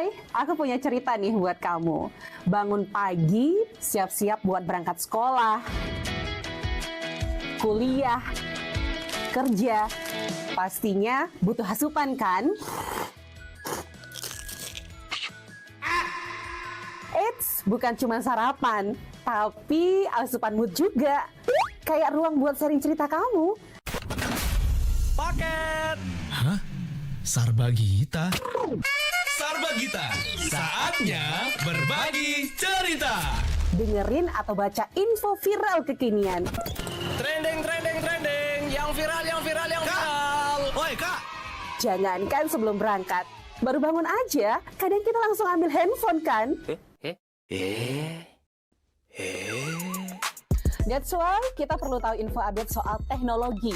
Hai, aku punya cerita nih buat kamu. Bangun pagi, siap-siap buat berangkat sekolah, kuliah, kerja. Pastinya butuh asupan kan? Eits, bukan cuma sarapan, tapi asupan mood juga. Kayak ruang buat sharing cerita kamu. Paket! Hah? Sarbagita? Sarbagita, saatnya berbagi cerita. Dengerin atau baca info viral kekinian. Trending, yang viral. Woi kak! Jangankan sebelum berangkat, baru bangun aja, kadang kita langsung ambil handphone kan? That's why kita perlu tahu info update soal teknologi.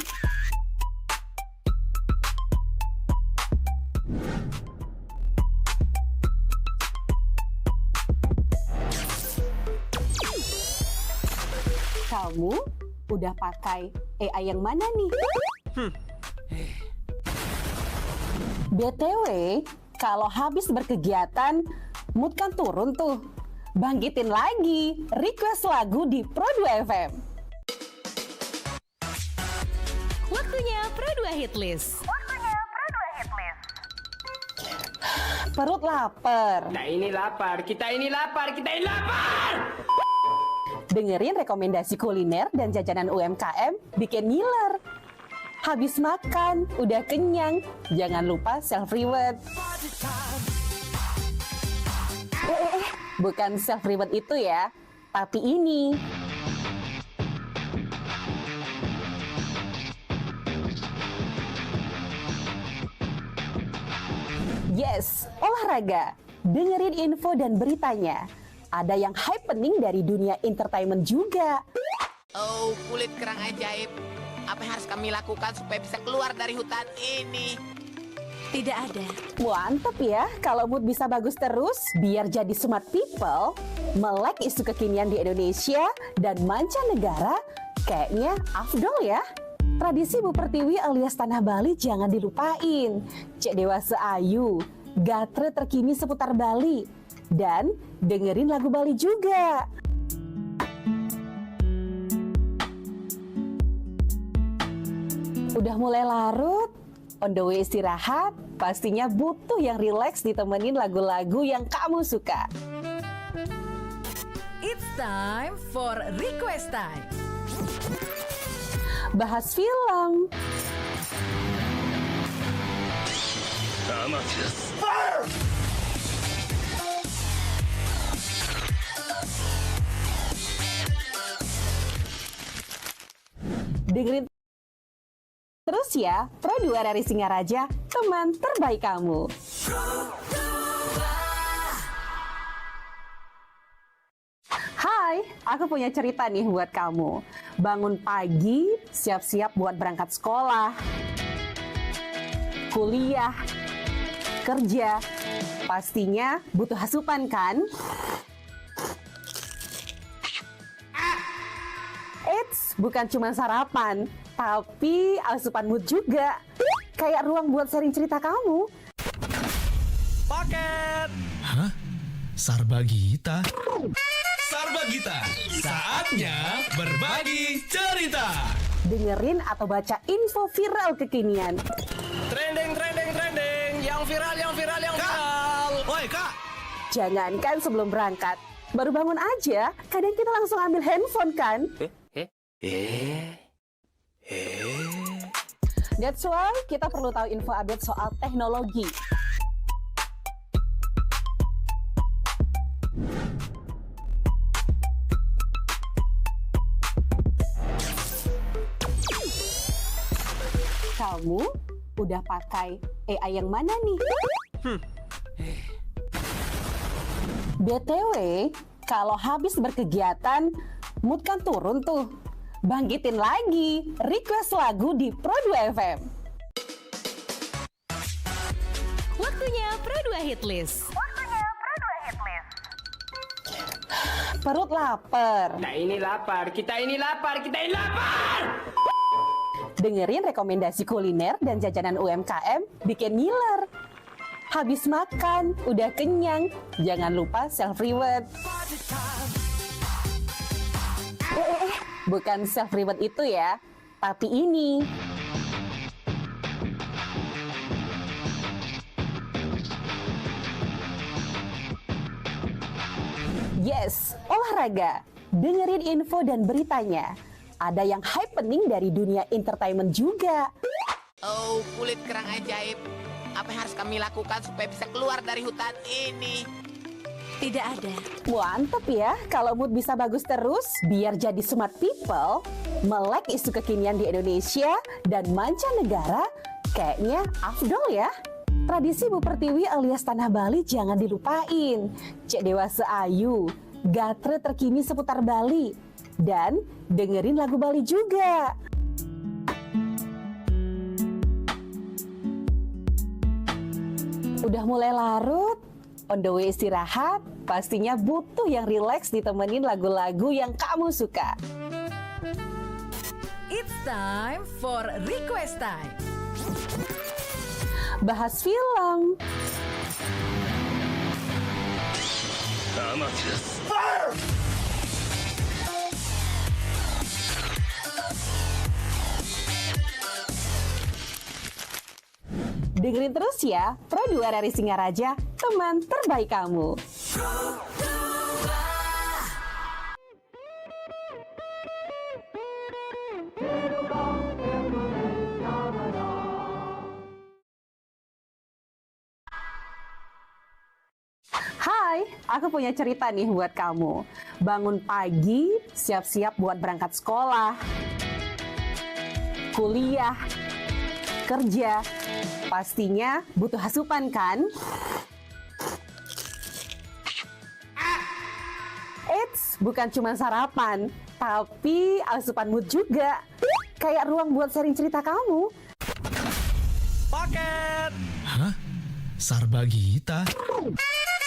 Kamu udah pakai AI yang mana nih? BTW, kalau habis berkegiatan, mood kan turun tuh. Bangkitin lagi, request lagu di Pro 2 FM. Waktunya Pro 2 Hitlist. Perut lapar. Kita ini lapar. Dengerin rekomendasi kuliner dan jajanan UMKM bikin ngiler. Habis makan, udah kenyang, jangan lupa self-reward. Bukan self-reward itu ya, tapi ini. Yes, olahraga. Dengerin info dan beritanya. Ada yang happening dari dunia entertainment juga. Oh, kulit kerang ajaib. Apa yang harus kami lakukan supaya bisa keluar dari hutan ini? Tidak ada. Mantep ya, kalau mood bisa bagus terus, biar jadi smart people, melek isu kekinian di Indonesia dan mancanegara, kayaknya afdol ya. Tradisi Bu Pertiwi alias Tanah Bali jangan dilupain. Cek Dewasa Ayu, gatre terkini seputar Bali, dan dengerin lagu Bali juga. Udah mulai larut, on the way istirahat, pastinya butuh yang rileks ditemenin lagu-lagu yang kamu suka. It's time for request time. Bahas film, dengerin terus ya, Pro 2 dari Singaraja, teman terbaik kamu. Hai, aku punya cerita nih buat kamu. Bangun pagi, siap-siap buat berangkat sekolah, kuliah, kerja. Pastinya butuh asupan kan? Eits, bukan cuma sarapan, tapi asupan mood juga. Kayak ruang buat sharing cerita kamu. Paket! Hah? Sarbagita? Sarbagita, saatnya berbagi cerita. Dengerin atau baca info viral kekinian. Trending, yang viral. Woi kak! Jangankan sebelum berangkat, baru bangun aja, kadang kita langsung ambil handphone kan? That's why kita perlu tahu info update soal teknologi. Kamu udah pakai AI yang mana nih? BTW, kalau habis berkegiatan, mood kan turun tuh. Bangkitin lagi, request lagu di Pro 2 FM. Waktunya Pro 2 Hitlist. Perut lapar. Kita ini lapar. Dengerin rekomendasi kuliner dan jajanan UMKM bikin ngiler. Habis makan, udah kenyang, jangan lupa self-reward. Bukan self-reward itu ya, tapi ini. Yes, olahraga. Dengerin info dan beritanya. Ada yang happening dari dunia entertainment juga. Oh, kulit kerang ajaib. Apa yang harus kami lakukan supaya bisa keluar dari hutan ini? Tidak ada. Mantep ya, kalau mood bisa bagus terus, biar jadi smart people, melek isu kekinian di Indonesia dan mancanegara, kayaknya afdol ya. Tradisi Bu Pertiwi alias Tanah Bali jangan dilupain. Cek Dewasa Ayu, gatre terkini seputar Bali. Dan dengerin lagu Bali juga. Udah mulai larut, on the way istirahat, pastinya butuh yang rileks ditemenin lagu-lagu yang kamu suka. It's time for request time. Bahas film, dengerin terus ya, Pro 2 dari Singaraja, teman terbaik kamu. Hai, aku punya cerita nih buat kamu. Bangun pagi, siap-siap buat berangkat sekolah, kuliah, kerja. Pastinya butuh asupan kan? Eits, bukan cuma sarapan, tapi asupan mood juga. Kayak ruang buat sharing cerita kamu. Paket. Hah? Sarbagita?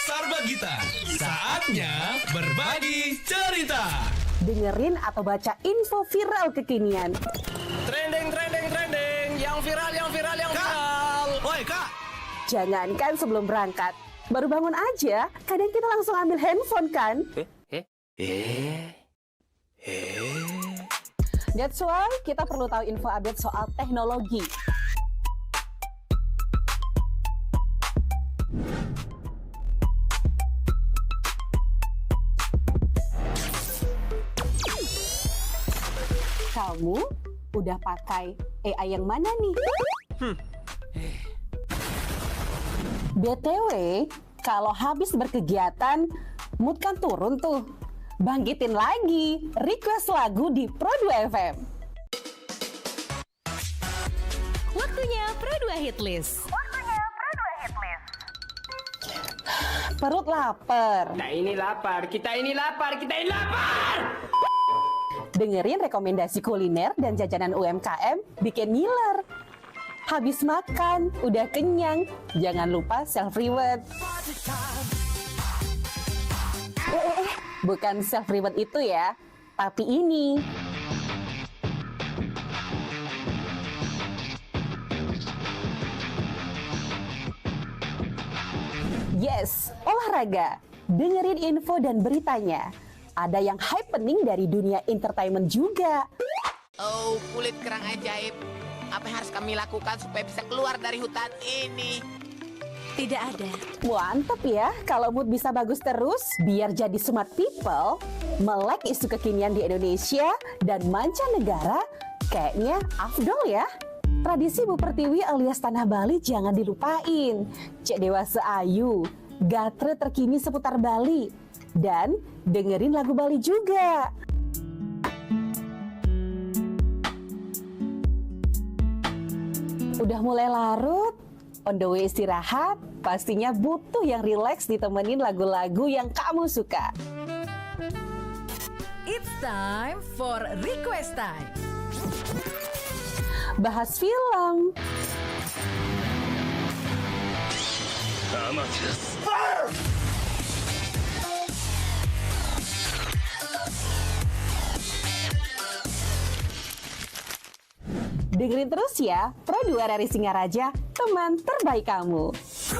Sarbagita, saatnya berbagi cerita. Dengerin atau baca info viral kekinian. Trending, trending, trending. Yang viral, yang viral, yang viral. Woi, Kak. Jangankan sebelum berangkat, baru bangun aja, kadang kita langsung ambil handphone kan? That's why kita perlu tahu info update soal teknologi. Kamu udah pakai AI yang mana nih? BTW, kalau habis berkegiatan, mood kan turun tuh. Bangkitin lagi, request lagu di Pro 2 FM. Waktunya Pro 2 Hit List. Perut lapar. Kita ini lapar, kita ini lapar, kita ini lapar. Dengerin rekomendasi kuliner dan jajanan UMKM bikin ngiler. Habis makan, udah kenyang, jangan lupa self-reward. Bukan self-reward itu ya, tapi ini. Yes, olahraga. Dengerin info dan beritanya. Ada yang happening dari dunia entertainment juga. Oh, kulit kerang ajaib. Apa yang harus kami lakukan supaya bisa keluar dari hutan ini? Tidak ada. Mantep ya, kalau mood bisa bagus terus, biar jadi smart people, melek isu kekinian di Indonesia dan mancanegara, kayaknya afdol ya. Tradisi Bu Pertiwi alias Tanah Bali jangan dilupain. Cek Dewasa Ayu, gatre terkini seputar Bali. Dan dengerin lagu Bali juga. Udah mulai larut, on the way istirahat, pastinya butuh yang rileks ditemenin lagu-lagu yang kamu suka. It's time for request time. Bahas film, dengerin terus ya, Pro 2 dari Singaraja, teman terbaik kamu. Hai,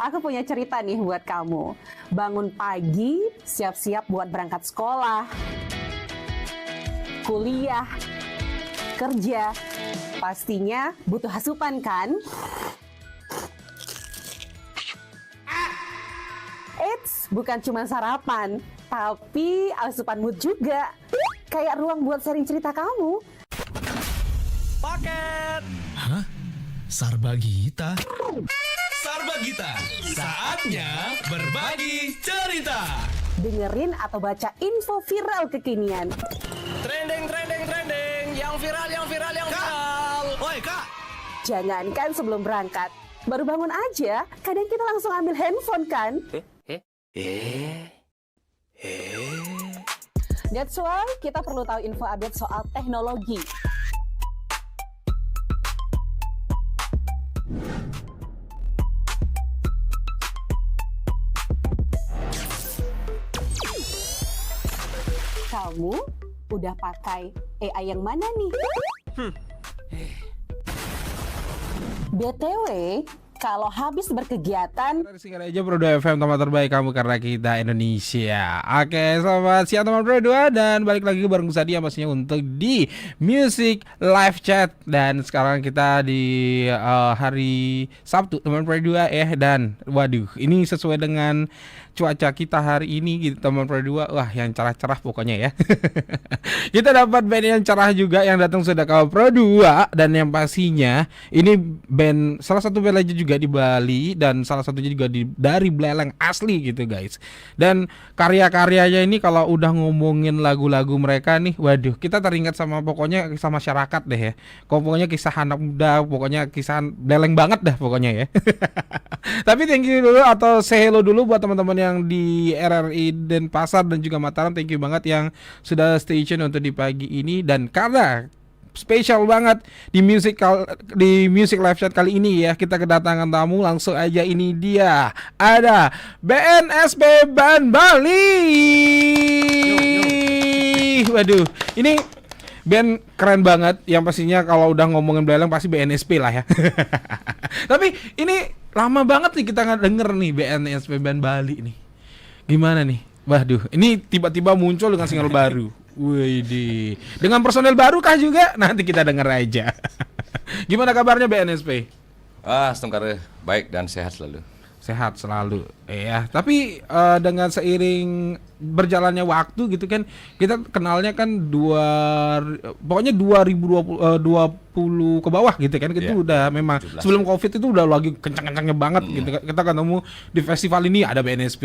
aku punya cerita nih buat kamu. Bangun pagi, siap-siap buat berangkat sekolah, kuliah, kerja. Pastinya butuh asupan kan? Eits, bukan cuma sarapan, tapi asupan mood juga. Kayak ruang buat sharing cerita kamu. Paket. Hah? Sarbagita? Sarbagita, saatnya berbagi cerita. Dengerin atau baca info viral kekinian. Trending. Yang viral. Woi kak! Jangankan sebelum berangkat, baru bangun aja, kadang kita langsung ambil handphone kan? That's why kita perlu tahu info update soal teknologi. Kamu udah pakai AI yang mana nih? BTW, kalau habis berkegiatan, Singkat aja Pro 2 FM, teman terbaik kamu karena kita Indonesia. Oke, selamat siang teman Pro 2 dan balik lagi bareng Sadia pastinya untuk di Music Live Chat. Dan sekarang kita di hari Sabtu teman Pro 2 dan waduh, ini sesuai dengan cuaca kita hari ini gitu teman Pro 2. Wah, yang cerah-cerah pokoknya ya. Kita dapat band yang cerah juga yang datang sudah ke Pro 2 dan yang pastinya ini band salah satu band aja juga di Bali dan salah satunya juga dari Buleleng asli gitu guys. Dan karya-karyanya ini kalau udah ngomongin lagu-lagu mereka nih, waduh, kita teringat sama pokoknya kisah masyarakat deh ya. Pokoknya kisah anak muda, pokoknya kisah Buleleng banget dah pokoknya ya. Tapi thank you dulu atau say hello dulu buat teman-teman yang di RRI Denpasar dan juga Mataram. Thank you banget yang sudah stay tune untuk di pagi ini. Dan karena spesial banget di music live chat kali ini ya, kita kedatangan tamu langsung aja. Ini dia, ada BNSP Band Bali. Waduh, ini band keren banget yang pastinya kalau udah ngomongin Buleleng pasti BNSP lah ya. Tapi ini lama banget nih kita nggak denger nih BNSP Band Bali nih. Gimana nih? Waduh, ini tiba-tiba muncul dengan single baru. Widih. Dengan personel baru kah juga? Nanti kita denger aja. Gimana kabarnya BNSP? Setengkara baik dan sehat selalu. Sehat selalu. Ya, tapi dengan seiring berjalannya waktu gitu kan, kita kenalnya kan pokoknya 2020 ke bawah gitu kan. Itu udah memang 17. Sebelum Covid itu udah lagi kencang-kencangnya banget gitu. Kita ketemu di festival ini ada BNSP.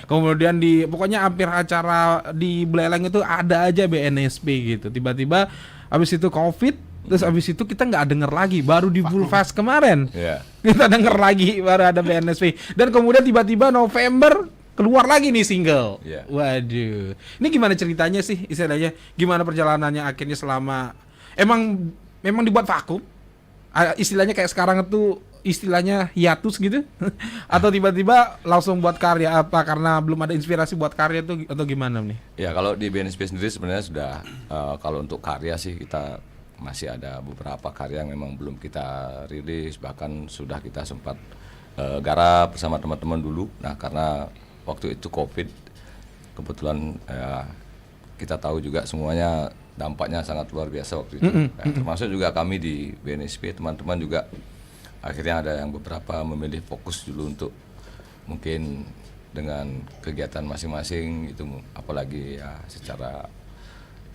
Kemudian di pokoknya hampir acara di Buleleng itu ada aja BNSP gitu. Tiba-tiba habis itu Covid, terus abis itu kita nggak denger lagi, baru di Bulfest kemarin kita denger lagi baru ada BNSP. Dan kemudian tiba-tiba November keluar lagi nih single. Waduh, ini gimana ceritanya sih istilahnya? Gimana perjalanannya akhirnya selama memang dibuat vakum? Istilahnya kayak sekarang itu istilahnya hiatus gitu? Atau tiba-tiba langsung buat karya apa karena belum ada inspirasi buat karya tuh atau gimana nih? Ya kalau di BNSP sendiri sebenarnya sudah kalau untuk karya sih kita masih ada beberapa karya yang memang belum kita rilis, bahkan sudah kita sempat garap bersama teman-teman dulu. Nah karena waktu itu Covid, kebetulan kita tahu juga semuanya dampaknya sangat luar biasa waktu itu. Termasuk juga kami di BNSP, teman-teman juga akhirnya ada yang beberapa memilih fokus dulu untuk mungkin dengan kegiatan masing-masing itu, apalagi ya secara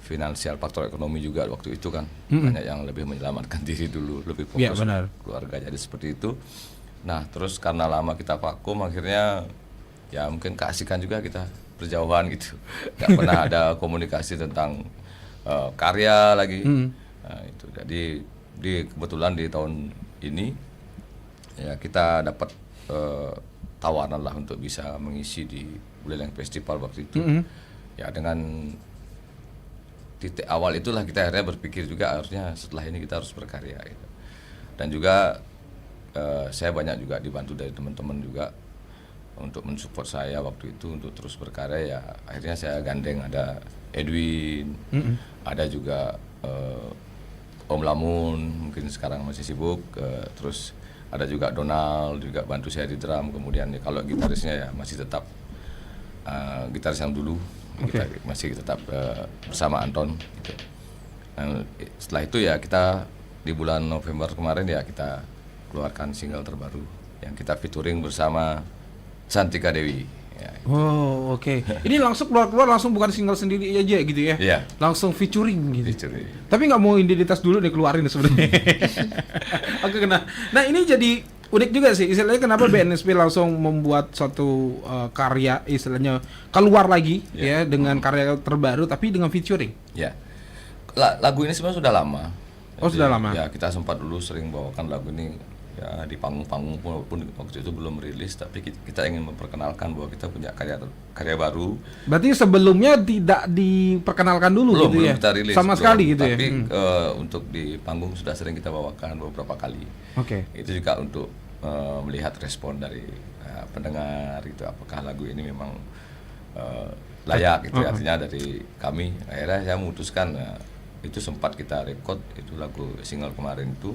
finansial, faktor ekonomi juga waktu itu kan banyak yang lebih menyelamatkan diri dulu, lebih fokus keluarga, jadi seperti itu. Nah terus karena lama kita vakum akhirnya ya mungkin keasikan juga kita berjauhan gitu, nggak pernah ada komunikasi tentang karya lagi. Nah, itu jadi kebetulan di tahun ini ya kita dapat tawaran lah untuk bisa mengisi di Buleleng Festival waktu itu. Ya dengan titik awal itulah kita akhirnya berpikir juga harusnya setelah ini kita harus berkarya gitu. Dan juga saya banyak juga dibantu dari teman-teman juga untuk mensupport saya waktu itu untuk terus berkarya, ya akhirnya saya gandeng ada Edwin, ada juga Om Lamun, mungkin sekarang masih sibuk, terus ada juga Donald juga bantu saya di drum. Kemudian ya, kalau gitarisnya ya masih tetap gitaris yang dulu, masih tetap bersama Anton gitu. Setelah itu ya kita di bulan November kemarin ya kita keluarkan single terbaru yang kita featuring bersama Santika Dewi. Ya. Oh, oke. Ini langsung keluar langsung bukan single sendiri aja gitu ya? Iya. Langsung featuring gitu. Featuring. Tapi nggak mau identitas dulu nih keluarin sebenarnya. Oke, nah ini jadi unik juga sih. Istilahnya kenapa BNSP langsung membuat suatu karya istilahnya keluar lagi ya dengan karya terbaru tapi dengan featuring. Ya. Lagu ini sebenarnya sudah lama. Oh, sudah lama. Ya, kita sempat dulu sering bawakan lagu ini ya di panggung-panggung walaupun waktu itu belum rilis, tapi kita ingin memperkenalkan bahwa kita punya karya baru. Berarti sebelumnya tidak diperkenalkan dulu belum, gitu belum ya? kita rilis, sama belum, sekali gitu tapi, ya? untuk di panggung sudah sering kita bawakan beberapa kali. Oke. Itu juga untuk melihat respon dari pendengar gitu, apakah lagu ini memang layak gitu. Artinya dari kami akhirnya saya memutuskan, itu sempat kita record itu lagu single kemarin itu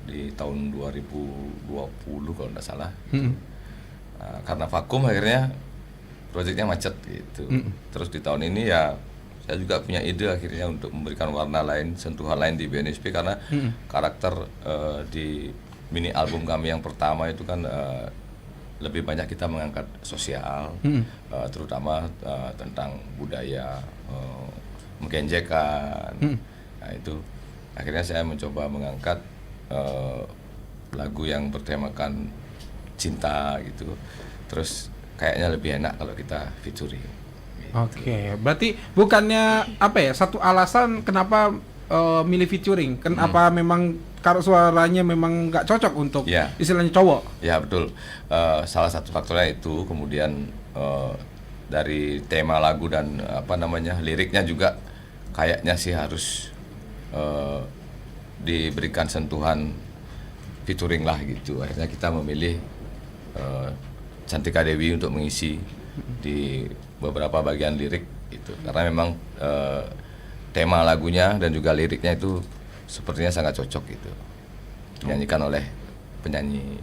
di tahun 2020 kalau tidak salah. Karena vakum akhirnya proyeknya macet gitu. Terus di tahun ini ya saya juga punya ide akhirnya untuk memberikan warna lain, sentuhan lain di BNSP karena karakter di mini album kami yang pertama itu kan lebih banyak kita mengangkat sosial, terutama tentang budaya, menggenjekan. Nah itu akhirnya saya mencoba mengangkat lagu yang bertemakan cinta gitu. Terus kayaknya lebih enak kalau kita featuring. Gitu. Oke, berarti bukannya apa ya? Satu alasan kenapa milih featuring? Kenapa memang kalau suaranya memang nggak cocok untuk istilahnya cowok? Ya betul. Salah satu faktornya itu. Kemudian dari tema lagu dan liriknya juga kayaknya sih harus diberikan sentuhan featuring lah gitu. Akhirnya kita memilih Santika Dewi untuk mengisi di beberapa bagian lirik itu karena memang tema lagunya dan juga liriknya itu sepertinya sangat cocok gitu, dinyanyikan oleh penyanyi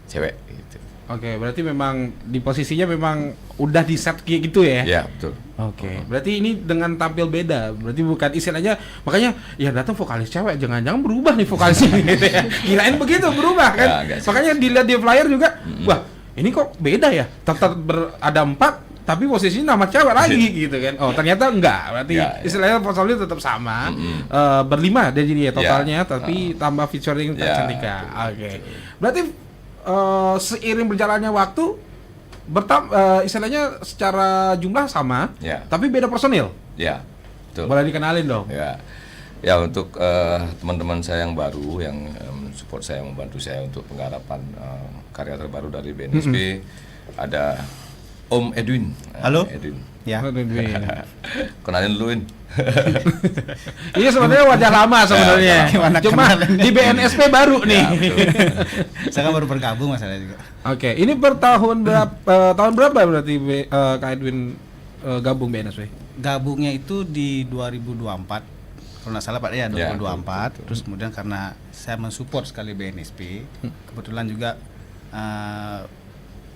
cewek gitu. Oke, berarti memang di posisinya memang udah di set kayak gitu ya? Iya, betul. Oke, berarti ini dengan tampil beda, berarti bukan istilahnya, makanya ya datang vokalis cewek, jangan-jangan berubah nih vokalisnya gitu ya. Kirain begitu berubah kan? Ya, makanya dilihat di flyer juga, wah ini kok beda ya, tetap ada 4, tapi posisinya nama cewek lagi gitu kan? Oh ternyata enggak, berarti istilahnya personilnya tetap sama, berlima dia jadi ya totalnya, tapi tambah featuring Santika. Oke, berarti seiring berjalannya waktu istilahnya secara jumlah sama, tapi beda personil. Ya, betul. Boleh dikenalin dong. Ya untuk teman-teman saya yang baru yang support saya, membantu saya untuk penggarapan karya terbaru dari BNSP, ada Om Edwin. Halo. Edwin. Ya. Kenalin duluin. Ini sebenarnya wajah lama sebenarnya. Cuma di BNSP baru nih. Saya kan baru bergabung masalah juga. Oke, ini per tahun berapa berarti Kak Edwin gabung BNSP? Gabungnya itu di 2024. Kalau nggak salah Pak ya 2024. Terus kemudian karena saya mensupport sekali BNSP, kebetulan juga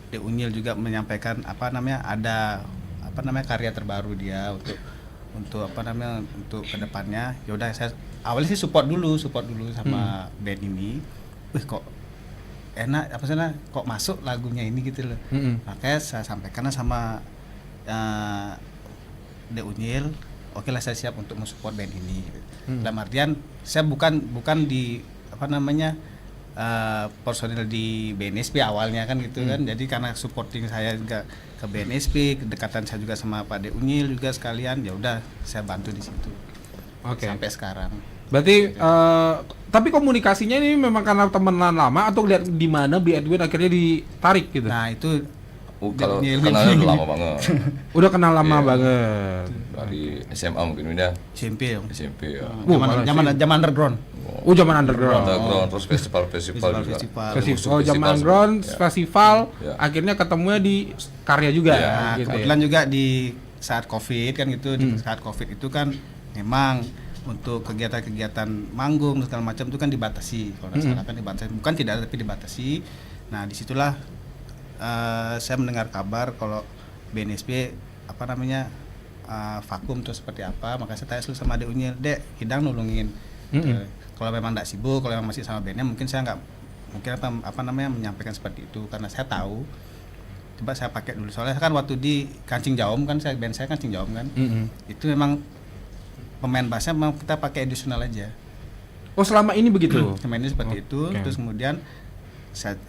De Unyil juga menyampaikan ada karya terbaru dia untuk kedepannya. Ya udah saya awalnya sih support dulu sama band ini. Kok enak kok masuk lagunya ini gitu loh. Makanya saya sampaikan sama De Unyil, oke lah saya siap untuk mensupport band ini. Dalam artian saya bukan di personil di BNSP awalnya kan gitu kan. Jadi karena supporting saya juga ke BNSP, kedekatan saya juga sama Pak De Unyil juga sekalian, ya udah saya bantu di situ. Sampai sekarang. Berarti tapi komunikasinya ini memang karena temenan lama atau lihat di mana Bi Edwin akhirnya ditarik gitu. Nah, itu Kalau Dia kenalnya lebih- udah lama banget. Udah kenal lama Iya. banget. Dari SMA mungkin ini SMP dong. SMP ya. Zaman underground. Oh, zaman underground. Underground terus festival-festival juga. Oh, zaman underground Ya. festival, Ya. akhirnya ketemunya di karya juga Ya, Nah, gitu ya. kebetulan juga di saat COVID kan gitu, di saat COVID itu kan memang untuk kegiatan-kegiatan manggung segala macam itu kan dibatasi, kalau nggak salah kan dibatasi, bukan tidak ada tapi dibatasi. Nah disitulah saya mendengar kabar kalau BNSP vakum tuh seperti apa, maka saya tanya dulu sama Dek Unyil, Dek, Hidang nulungin. Kalau memang tidak sibuk, kalau memang masih sama bandnya, mungkin saya nggak menyampaikan seperti itu karena saya tahu. Coba saya pakai dulu, soalnya kan waktu di Kancing Jaom kan, band saya Kancing Jaom kan, itu memang pemain bassnya memang kita pakai additional aja. Oh, selama ini begitu. Pemain ini seperti itu, Oke. terus kemudian saya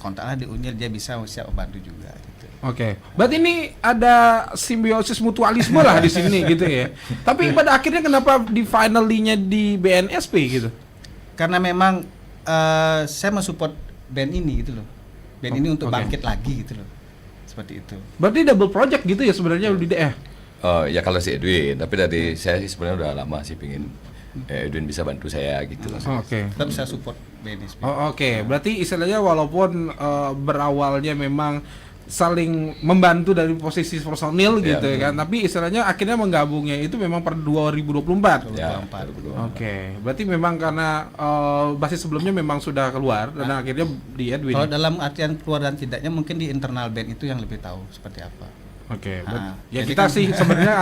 kontaklah di Unyil, dia bisa siap membantu juga. Gitu. Oke, berarti ini ada simbiosis mutualisme lah di sini gitu ya. Tapi pada akhirnya kenapa di finally-nya di BNSP gitu? Karena memang saya mensupport band ini gitu loh, band ini untuk Oke. bangkit lagi gitu loh, seperti itu. Berarti double project gitu ya sebenarnya di ya? Ya kalau si Edwin, tapi dari saya sih sebenarnya udah lama sih pingin Edwin bisa bantu saya gitu. Oke. Tetap bisa support BNSP. Oh, oke. Berarti istilahnya walaupun berawalnya memang saling membantu dari posisi personil Iya, gitu kan, tapi istilahnya akhirnya menggabungnya itu memang per 2024. Ya, 2024. Oke, berarti memang karena basis sebelumnya memang sudah keluar dan akhirnya di Edwin. Kalau dalam artian keluar dan tidaknya mungkin di internal band itu yang lebih tahu seperti apa. Oke, ya jadi kita kan- sih sebenarnya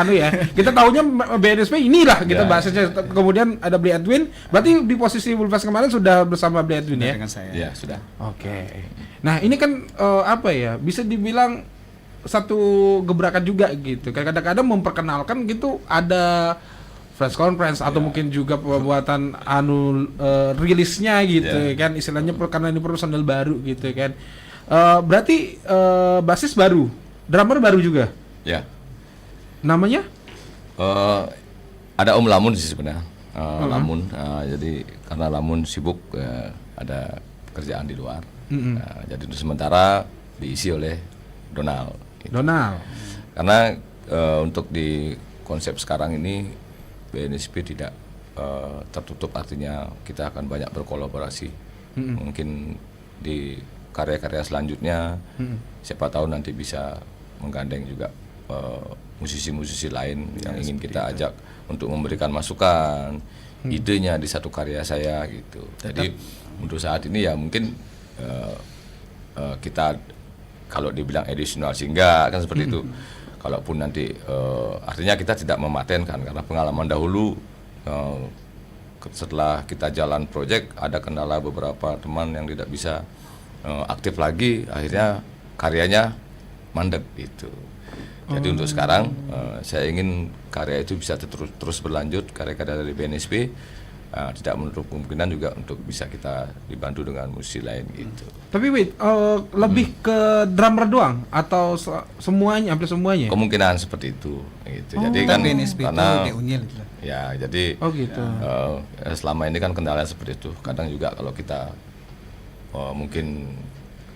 kita taunya BNSP inilah kita Ya. bahasnya. Kemudian ada Bli Edwin, berarti di posisi Bulbas kemarin sudah bersama Bli Edwin ya? Dengan saya. Ya sudah. Oke. Nah ini kan bisa dibilang satu gebrakan juga gitu. Kadang-kadang memperkenalkan gitu ada press conference atau mungkin juga pembuatan rilisnya gitu kan, istilahnya karena ini personel baru gitu kan. Berarti basis baru, drummer baru juga. Ya. Namanya? Ada Om Lamun sih sebenarnya. Lamun, jadi karena Lamun sibuk ada pekerjaan di luar. Jadi untuk sementara diisi oleh Donald. Gitu. Donald. Karena untuk di konsep sekarang ini BNSP tidak tertutup, artinya kita akan banyak berkolaborasi. Mungkin di karya-karya selanjutnya siapa tahu nanti bisa menggandeng juga musisi-musisi lain yang ingin kita ajak untuk memberikan masukan idenya di satu karya saya gitu. Jadi untuk saat ini ya mungkin kita kalau dibilang additional sih enggak kan seperti itu. Kalaupun nanti artinya kita tidak mematenkan karena pengalaman dahulu setelah kita jalan project ada kendala beberapa teman yang tidak bisa aktif lagi, akhirnya karyanya mandek gitu. Jadi untuk sekarang saya ingin karya itu bisa terus berlanjut, karya-karya dari BNSP tidak menutup kemungkinan juga untuk bisa kita dibantu dengan musisi lain gitu. Tapi lebih ke drummer doang atau semuanya, hampir semuanya? Kemungkinan seperti itu gitu. Jadi Kan kan BNSP itu karena Dek Unyil gitu. ya jadi gitu. selama ini kan kendala seperti itu. Kadang juga kalau kita mungkin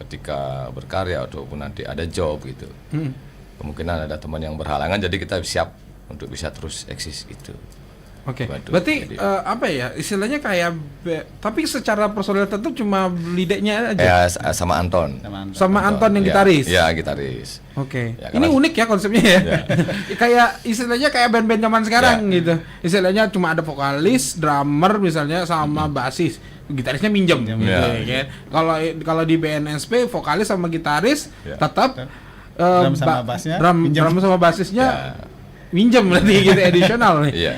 ketika berkarya ataupun nanti ada job gitu, kemungkinan ada teman yang berhalangan, jadi kita siap untuk bisa terus eksis gitu. Oke, Bantu. berarti Jadi- istilahnya kayak tapi secara personal tetap cuma lideknya aja. Ya sama Anton. Sama Anton yang Ya, gitaris. Ya, gitaris. Oke. Ya, Ini karena- unik ya konsepnya ya. Kayak istilahnya kayak band-band zaman sekarang Ya. gitu. Istilahnya cuma ada vokalis, drummer misalnya sama basis. Gitarisnya minjem gitu Ya. ya. Kalau di BNSP vokalis sama gitaris Ya. tetap Drum sama bassnya minjem. drum sama basisnya Ya. minjem berarti gitu additional nih. Iya.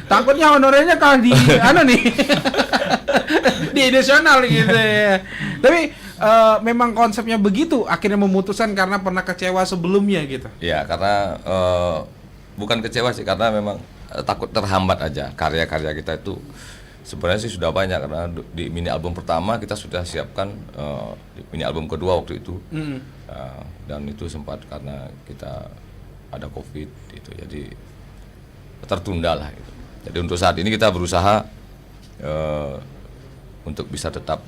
Takutnya honornya kalau di nih. Di additional gitu ya. Tapi memang konsepnya begitu, akhirnya memutuskan karena pernah kecewa sebelumnya gitu. Ya, karena bukan kecewa sih, karena memang takut terhambat aja. Karya-karya kita itu sebenarnya sih sudah banyak, karena di mini album pertama kita sudah siapkan di mini album kedua waktu itu. Dan itu sempat karena kita ada COVID gitu, jadi tertunda lah gitu. Jadi untuk saat ini kita berusaha untuk bisa tetap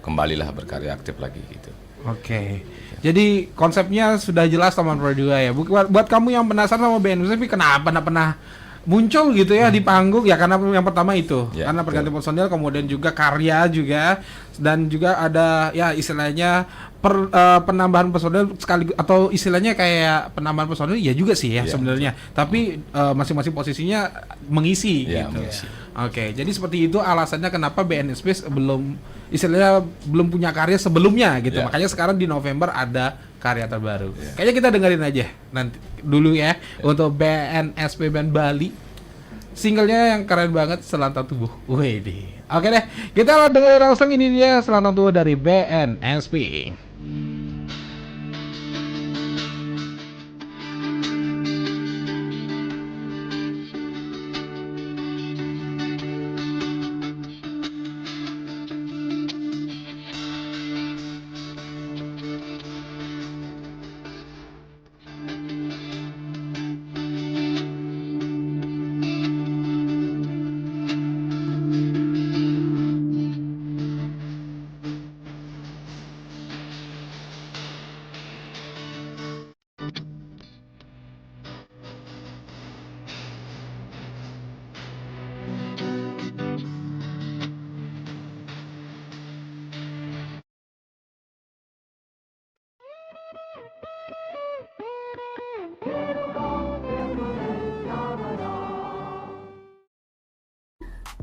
kembalilah berkarya aktif lagi gitu. Oke. Jadi konsepnya sudah jelas teman Pro 2 ya. Buat kamu yang penasaran sama BNSP kenapa nggak pernah muncul gitu ya di panggung ya, karena yang pertama itu Ya, karena pergantian personil, kemudian juga karya juga, dan juga ada ya istilahnya penambahan personil sekali, atau istilahnya kayak penambahan personil ya juga sih ya sebenarnya, tapi masing-masing posisinya mengisi Ya, gitu. mengisi. Oke, jadi seperti itu alasannya kenapa BNSP belum istilahnya belum punya karya sebelumnya gitu. Ya. Makanya sekarang di November ada karya terbaru. Kayaknya kita dengerin aja nanti dulu ya untuk BNSP Band Bali. Singlenya yang keren banget, Selantang Tubuh. Wede. Oke deh, kita dengerin langsung ini dia Selantang Tubuh dari BNSP.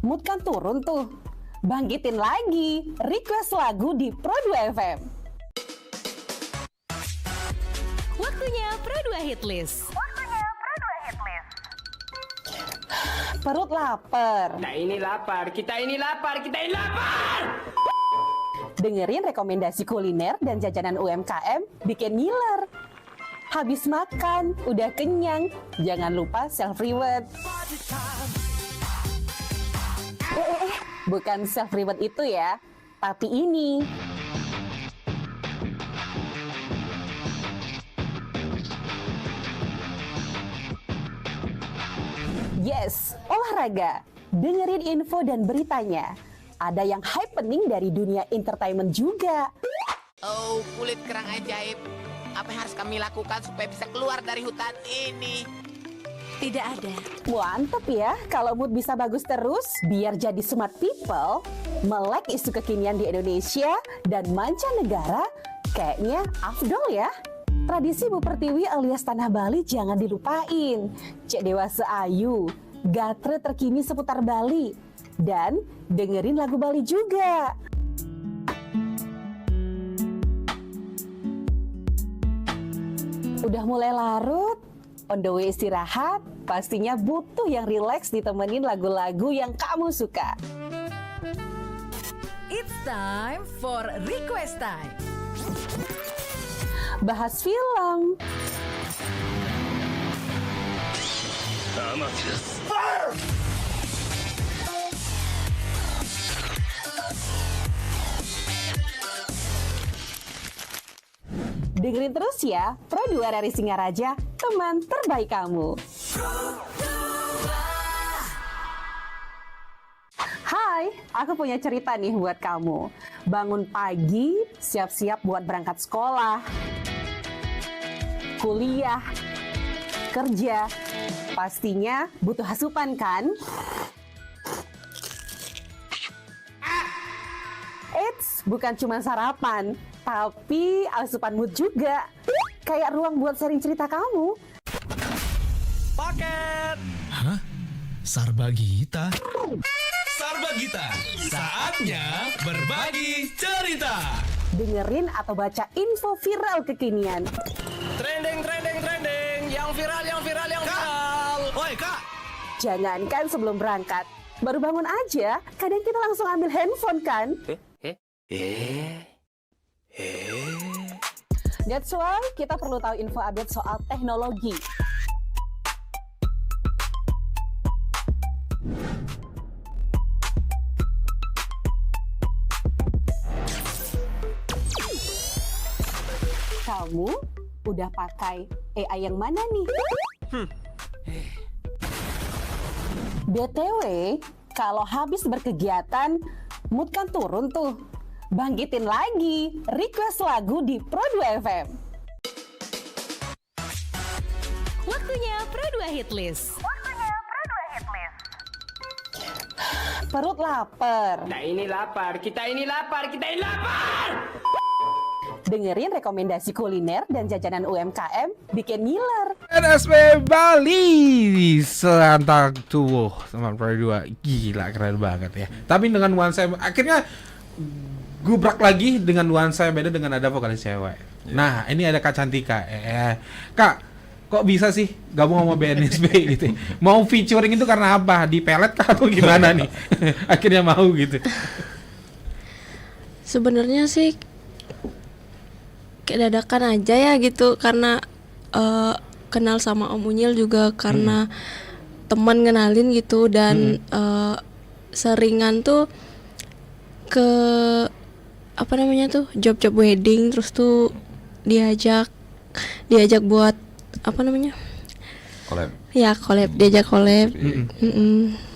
Mood kan turun tuh. Bangkitin lagi. Request lagu di Pro 2 FM. Waktunya Pro 2 Hit List. Perut lapar. Kita ini lapar, kita ini lapar, kita ini lapar. Dengerin rekomendasi kuliner dan jajanan UMKM bikin ngiler. Habis makan, udah kenyang, jangan lupa self-reward. Bukan self-reward itu ya, tapi ini. Yes, olahraga. Dengerin info dan beritanya. Ada yang happening dari dunia entertainment juga. Oh, kulit kerang ajaib. Apa yang harus kami lakukan supaya bisa keluar dari hutan ini? Tidak ada. Mantep ya, kalau mood bisa bagus terus, biar jadi smart people, melek isu kekinian di Indonesia dan mancanegara, kayaknya afdol ya. Tradisi Bu Pertiwi alias Tanah Bali jangan dilupain. Cek Dewasa Ayu, gatre terkini seputar Bali. Dan dengerin lagu Bali juga. Udah mulai larut, on the way istirahat, pastinya butuh yang rileks ditemenin lagu-lagu yang kamu suka. It's time for Request Time. Bahas film, dengerin terus ya, Pro 2 dari Singaraja, teman terbaik kamu. Hai, aku punya cerita nih buat kamu. Bangun pagi, siap-siap buat berangkat sekolah, kuliah, kerja. Pastinya butuh asupan kan? Eits, bukan cuma sarapan, tapi asupan mood juga. Kayak ruang buat sharing cerita kamu. Paket. Hah? Sarbagita? Sarbagita, saatnya berbagi cerita. Dengerin atau baca info viral kekinian. Trending, trending, trending. Yang viral, yang viral, yang viral. Woi kak, Jangankan sebelum berangkat, baru bangun aja, kadang kita langsung ambil handphone kan? That's why kita perlu tahu info update soal teknologi. Kamu udah pakai AI yang mana nih? BTW, kalau habis berkegiatan, mood kan turun tuh. Bangkitin lagi request lagu di Pro 2 FM. Waktunya Pro 2 Hit List. Perut lapar. Kita ini lapar, kita ini lapar, kita ini lapar. Dengerin rekomendasi kuliner dan jajanan UMKM bikin ngiler. NSP Bali Selantang Tubuh sama Pro 2. Gila keren banget ya. Tapi dengan nuansa akhirnya gubrak lagi dengan nuansa yang beda dengan ada vokalis cewek. Nah, ini ada Kak Cantika. Kak, kok bisa sih gabung sama BNSP gitu? Mau featuring itu karena apa? Di pelet kah atau gimana nih? Akhirnya mau gitu. Sebenarnya sih kayak dadakan aja ya gitu, karena kenal sama Om Unyil juga karena teman ngenalin gitu, dan seringan tuh ke apa namanya tuh job-job wedding, terus tuh diajak buat apa namanya? Collab. Ya collab, diajak collab.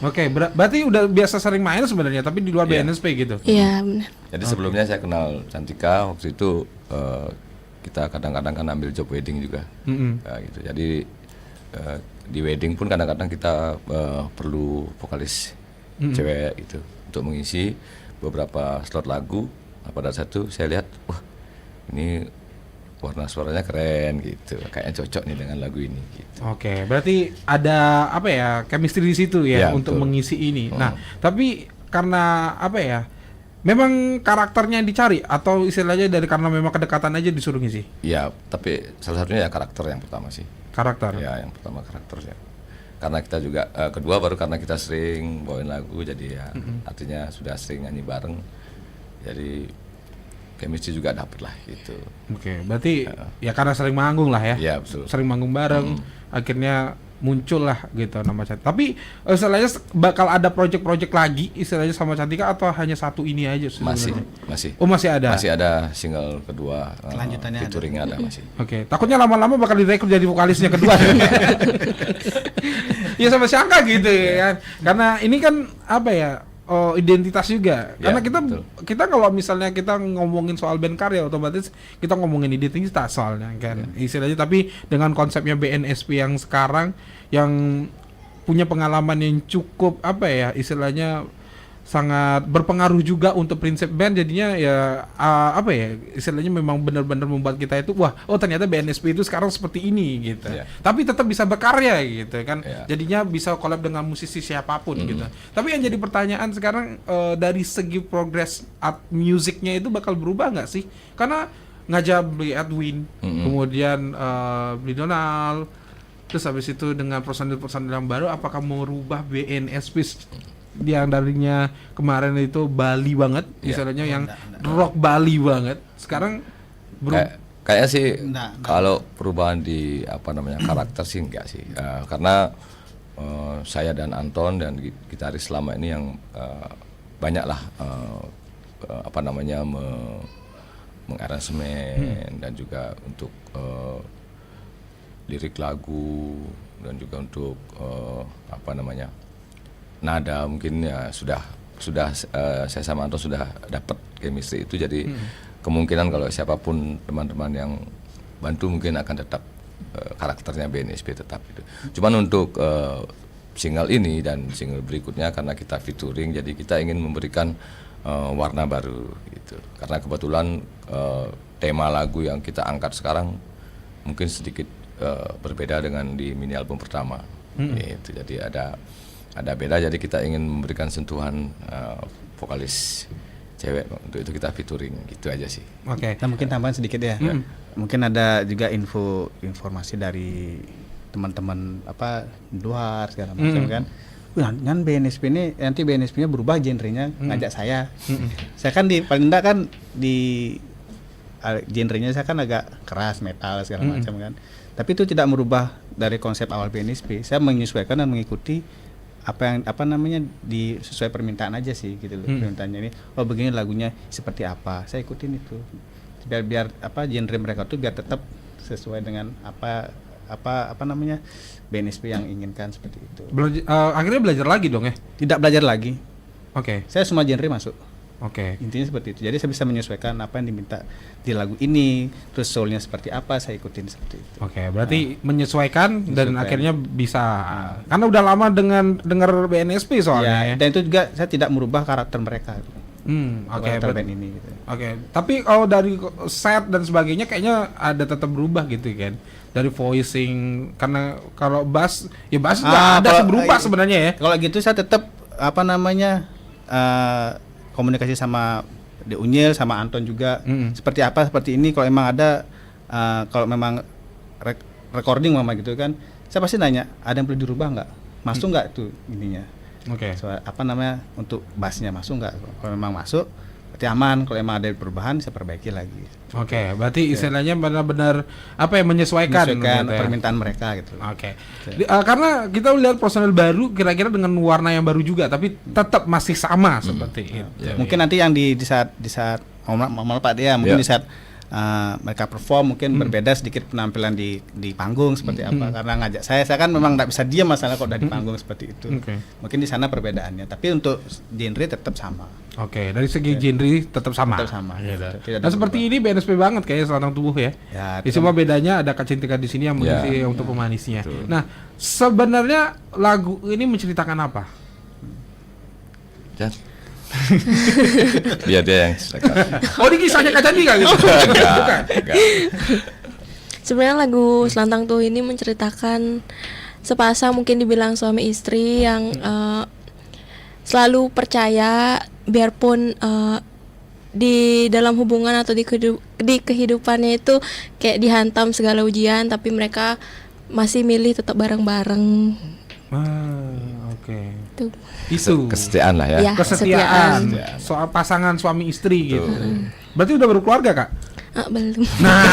Oke, berarti udah biasa sering main sebenarnya, tapi di luar Iya. BNSP gitu. Iya benar. Jadi sebelumnya saya kenal Cantika, waktu itu kita kadang-kadang kan ambil job wedding juga. Gitu. Jadi di wedding pun kadang-kadang kita perlu vokalis cewek gitu untuk mengisi beberapa slot lagu. Pada saat itu saya lihat, wah ini warna suaranya keren gitu, kayaknya cocok nih dengan lagu ini gitu. Oke, berarti ada apa ya, chemistry di situ ya, Ya, untuk betul. mengisi ini. Nah, tapi karena apa ya, memang karakternya yang dicari atau istilahnya dari karena memang kedekatan aja disuruh ngisi? Ya, tapi salah satunya ya karakter yang pertama sih. Karakter. Ya, yang pertama karakter ya. Karena kita juga kedua baru karena kita sering bawain lagu, jadi ya artinya sudah sering nyanyi bareng, jadi chemistry juga dapet lah gitu. Oke, berarti ya karena sering manggung lah ya. Iya, betul. Sering manggung bareng, akhirnya muncul lah gitu nama Cantika. Tapi istilahnya bakal ada project-project lagi istilahnya sama Cantika atau hanya satu ini aja sebenarnya? Masih. Oh, masih ada. Masih ada single kedua, Kelanjutannya featuringnya ada masih. Oke, takutnya lama-lama bakal direkrut jadi vokalisnya kedua. Ya sama Syangka gitu ya kan. Karena ini kan apa ya? Identitas juga. Ya, Karena betul. kita kalau misalnya kita ngomongin soal band karya, otomatis kita ngomongin identitas soalnya kan. Istilahnya, tapi dengan konsepnya BNSP yang sekarang yang punya pengalaman yang cukup apa ya, istilahnya sangat berpengaruh juga untuk prinsip band, jadinya ya apa ya, istilahnya memang benar-benar membuat kita itu wah, oh ternyata BNSP itu sekarang seperti ini gitu. Yeah. Tapi tetap bisa berkarya gitu kan. Yeah. Jadinya bisa collab dengan musisi siapapun gitu. Tapi yang jadi pertanyaan sekarang dari segi progres art musiknya itu bakal berubah nggak sih? Karena ngajak beli Edwin, kemudian beli Donald, terus habis itu dengan personil-personil yang baru, apakah mau merubah BNSP yang darinya kemarin itu Bali banget, istilahnya yang rock Bali banget, sekarang Kayaknya sih Enggak. kalau perubahan di apa namanya karakter sih enggak sih. Karena saya dan Anton dan gitaris selama ini yang banyaklah apa namanya mengaransemen dan juga untuk lirik lagu dan juga untuk apa namanya nada, mungkin ya sudah saya sama Anton sudah dapat chemistry itu, jadi kemungkinan kalau siapapun teman-teman yang bantu mungkin akan tetap karakternya BNSP tetap itu. Cuman untuk single ini dan single berikutnya karena kita featuring, jadi kita ingin memberikan warna baru gitu. Karena kebetulan tema lagu yang kita angkat sekarang mungkin sedikit berbeda dengan di mini album pertama. Gitu. Jadi ada beda, jadi kita ingin memberikan sentuhan vokalis cewek, untuk itu kita featuring gitu aja sih. Oke. Nah, mungkin tambahan sedikit ya. Mungkin ada juga informasi dari teman-teman apa luar segala macam kan. Kan BNSP ini nanti BNSP-nya berubah genrenya, ngajak saya. Saya kan paling enggak kan di genrenya saya kan agak keras, metal segala macam kan. Tapi itu tidak merubah dari konsep awal BNSP. Saya menyesuaikan dan mengikuti apa namanya sesuai permintaan aja sih gitu loh. Permintaannya ini oh begini lagunya seperti apa, saya ikutin itu biar apa genre mereka tuh biar tetap sesuai dengan apa namanya BNSP yang inginkan, seperti itu. Akhirnya belajar lagi dong ya? Tidak belajar lagi. Oke. Saya semua genre masuk. Oke. Intinya seperti itu. Jadi saya bisa menyesuaikan apa yang diminta di lagu ini, terus soulnya seperti apa saya ikutin seperti itu. Oke, berarti menyesuaikan dan menyesuaikan. akhirnya bisa. Karena udah lama dengan dengar BNSP soalnya. Ya, dan itu juga saya tidak merubah karakter mereka. Oke, Karakter band ini gitu. Oke, tapi kalau dari set dan sebagainya kayaknya ada tetap berubah gitu kan. Dari voicing, karena kalau bass nggak ada kalau- sih berubah sebenarnya ya. Kalau gitu saya tetap apa namanya komunikasi sama De Unyil sama Anton juga seperti apa seperti ini. Kalau emang ada kalau memang recording mama gitu kan, saya pasti nanya ada yang perlu dirubah nggak, masuk nggak tuh ininya. Oke. Apa namanya untuk bassnya masuk nggak? Kalau memang masuk berarti aman. Kalau emang ada perubahan saya perbaiki lagi. Oke, berarti istilahnya benar-benar apa ya, menyesuaikan gitu ya. permintaan mereka gitu. Oke. Karena kita lihat personel baru kira-kira dengan warna yang baru juga, tapi tetap masih sama seperti itu. Mungkin nanti yang di saat mohon Pak Dea mungkin Ya. di saat mereka perform mungkin berbeda sedikit penampilan di panggung seperti apa, karena ngajak saya kan memang nggak bisa diam masalah kalau udah di panggung seperti itu. Oke. Mungkin di sana perbedaannya, tapi untuk genre tetap sama. Oke, dari segi genre tetap sama. Tetap sama. Gitu. Tidak Nah, seperti ini BNSP banget kayaknya Selantang Tubuh ya. Ya, Cuma bedanya ada Kacintika di sini yang Ya. mengisi untuk pemanisnya. Nah, sebenarnya lagu ini menceritakan apa? Jan. Biar dia yang silakan. Oh, ini kisahnya Kacintika gitu. Enggak. Sebenarnya lagu Selantang Tubuh ini menceritakan sepasang mungkin dibilang suami istri yang selalu percaya biarpun di dalam hubungan atau di kehidupannya itu kayak dihantam segala ujian, tapi mereka masih milih tetap bareng-bareng. Oke. Itu. Itu Kesetiaan lah ya. Ya, kesetiaan soal pasangan suami istri gitu. Berarti udah berkeluarga, Kak? Belum. Nah,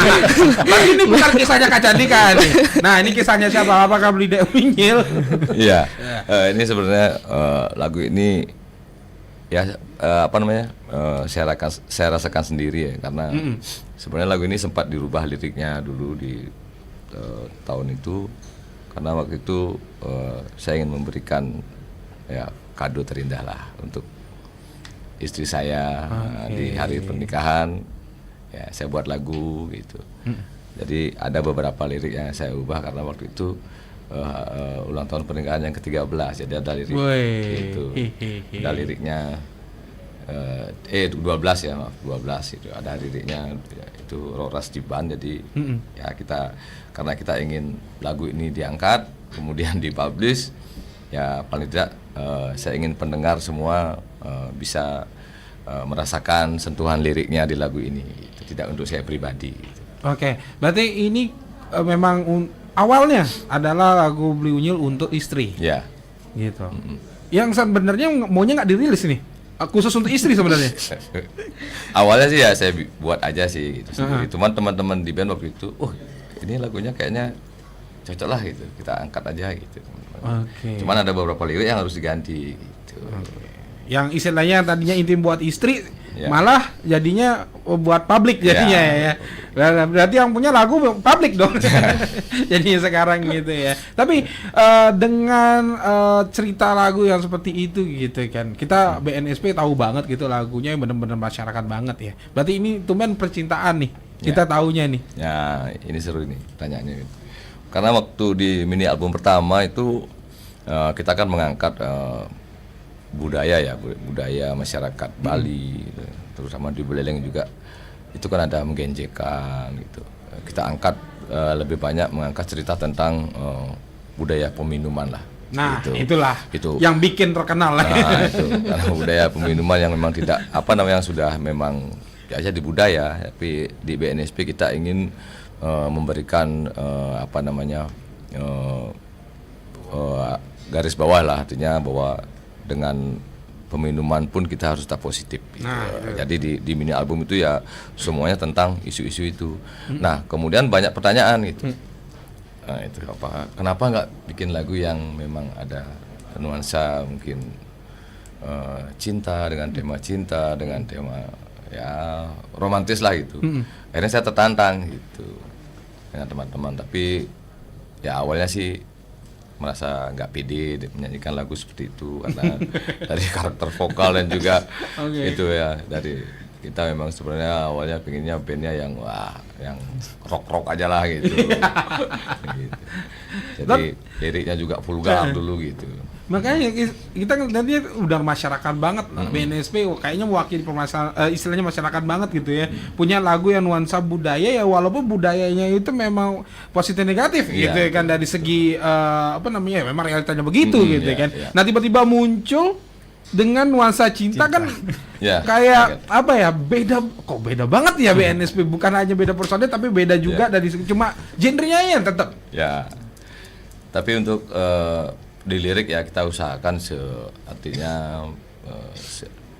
berarti ini bukan kisahnya Kak Candika nih. Nah, ini kisahnya siapa? Apakah beli De Unyil? Iya. Ini sebenarnya lagu ini ya apa namanya? Saya rasakan sendiri ya, karena sebenarnya lagu ini sempat dirubah liriknya dulu di tahun itu, karena waktu itu saya ingin memberikan ya kado terindah lah untuk istri saya di hari pernikahan. Ya, saya buat lagu gitu. Jadi ada beberapa lirik yang saya ubah karena waktu itu ulang tahun pernikahan yang ke-13. Jadi ada lirik itu. Ada liriknya 12 ya, maaf, 12 itu. Ada liriknya ya, itu Roras Jiban. Jadi ya karena kita ingin lagu ini diangkat, kemudian dipublish, ya paling tidak saya ingin pendengar semua bisa merasakan sentuhan liriknya di lagu ini, itu tidak untuk saya pribadi. Oke, berarti ini memang awalnya adalah lagu Beli Unyil untuk istri. Ya. Gitu. Yang sebenarnya maunya nggak dirilis nih, khusus untuk istri sebenarnya. Awalnya sih ya saya buat aja sih gitu sendiri. Cuman teman-teman di band waktu itu, ini lagunya kayaknya cocok lah gitu, kita angkat aja gitu. Oke. Cuman ada beberapa lirik yang harus diganti gitu. Yang istilahnya tadinya intim buat istri, Ya. malah jadinya buat publik jadinya ya. Berarti yang punya lagu publik dong. Jadinya sekarang gitu ya. Tapi dengan cerita lagu yang seperti itu gitu kan, kita BNSP tahu banget gitu lagunya yang benar-benar masyarakat banget ya. Berarti ini tumben percintaan nih, kita taunya nih. Ya, ini seru ini pertanyaannya. Karena waktu di mini album pertama itu kita kan mengangkat budaya masyarakat Bali gitu. Terus sama di Buleleng juga itu kan ada menggenjekan gitu. Kita angkat lebih banyak mengangkat cerita tentang budaya peminuman lah. Nah, gitu. itulah itu yang bikin terkenal lah. Nah, itu karena budaya peminuman yang memang tidak yang sudah memang biasa di budaya, tapi di BNSP kita ingin memberikan garis bawah lah, artinya bahwa dengan peminuman pun kita harus tetap positif gitu. Jadi di mini album itu ya semuanya tentang isu-isu itu. Nah, kemudian banyak pertanyaan gitu. Nah, itu kenapa nggak bikin lagu yang memang ada nuansa mungkin cinta dengan tema ya romantis lah gitu. Akhirnya saya tertantang gitu dengan teman-teman, tapi ya awalnya sih merasa nggak pede menyanyikan lagu seperti itu karena dari karakter vokal dan juga itu ya, dari kita memang sebenarnya awalnya pengennya bandnya yang yang rock aja lah gitu. Gitu. Jadi liriknya juga vulgar dulu gitu. Makanya kita nanti udah masyarakat banget, BNSP kayaknya mewakili permasalahan, istilahnya masyarakat banget gitu ya. Punya lagu yang nuansa budaya ya, walaupun budayanya itu memang positif negatif gitu ya kan, dari segi memang realitanya begitu gitu kan. Nah tiba-tiba muncul dengan nuansa cinta. Kan kayak apa ya, beda banget ya BNSP, bukan hanya beda personil tapi beda juga dari cuma genrenya ya tetap. Ya. Tapi untuk di lirik ya kita usahakan artinya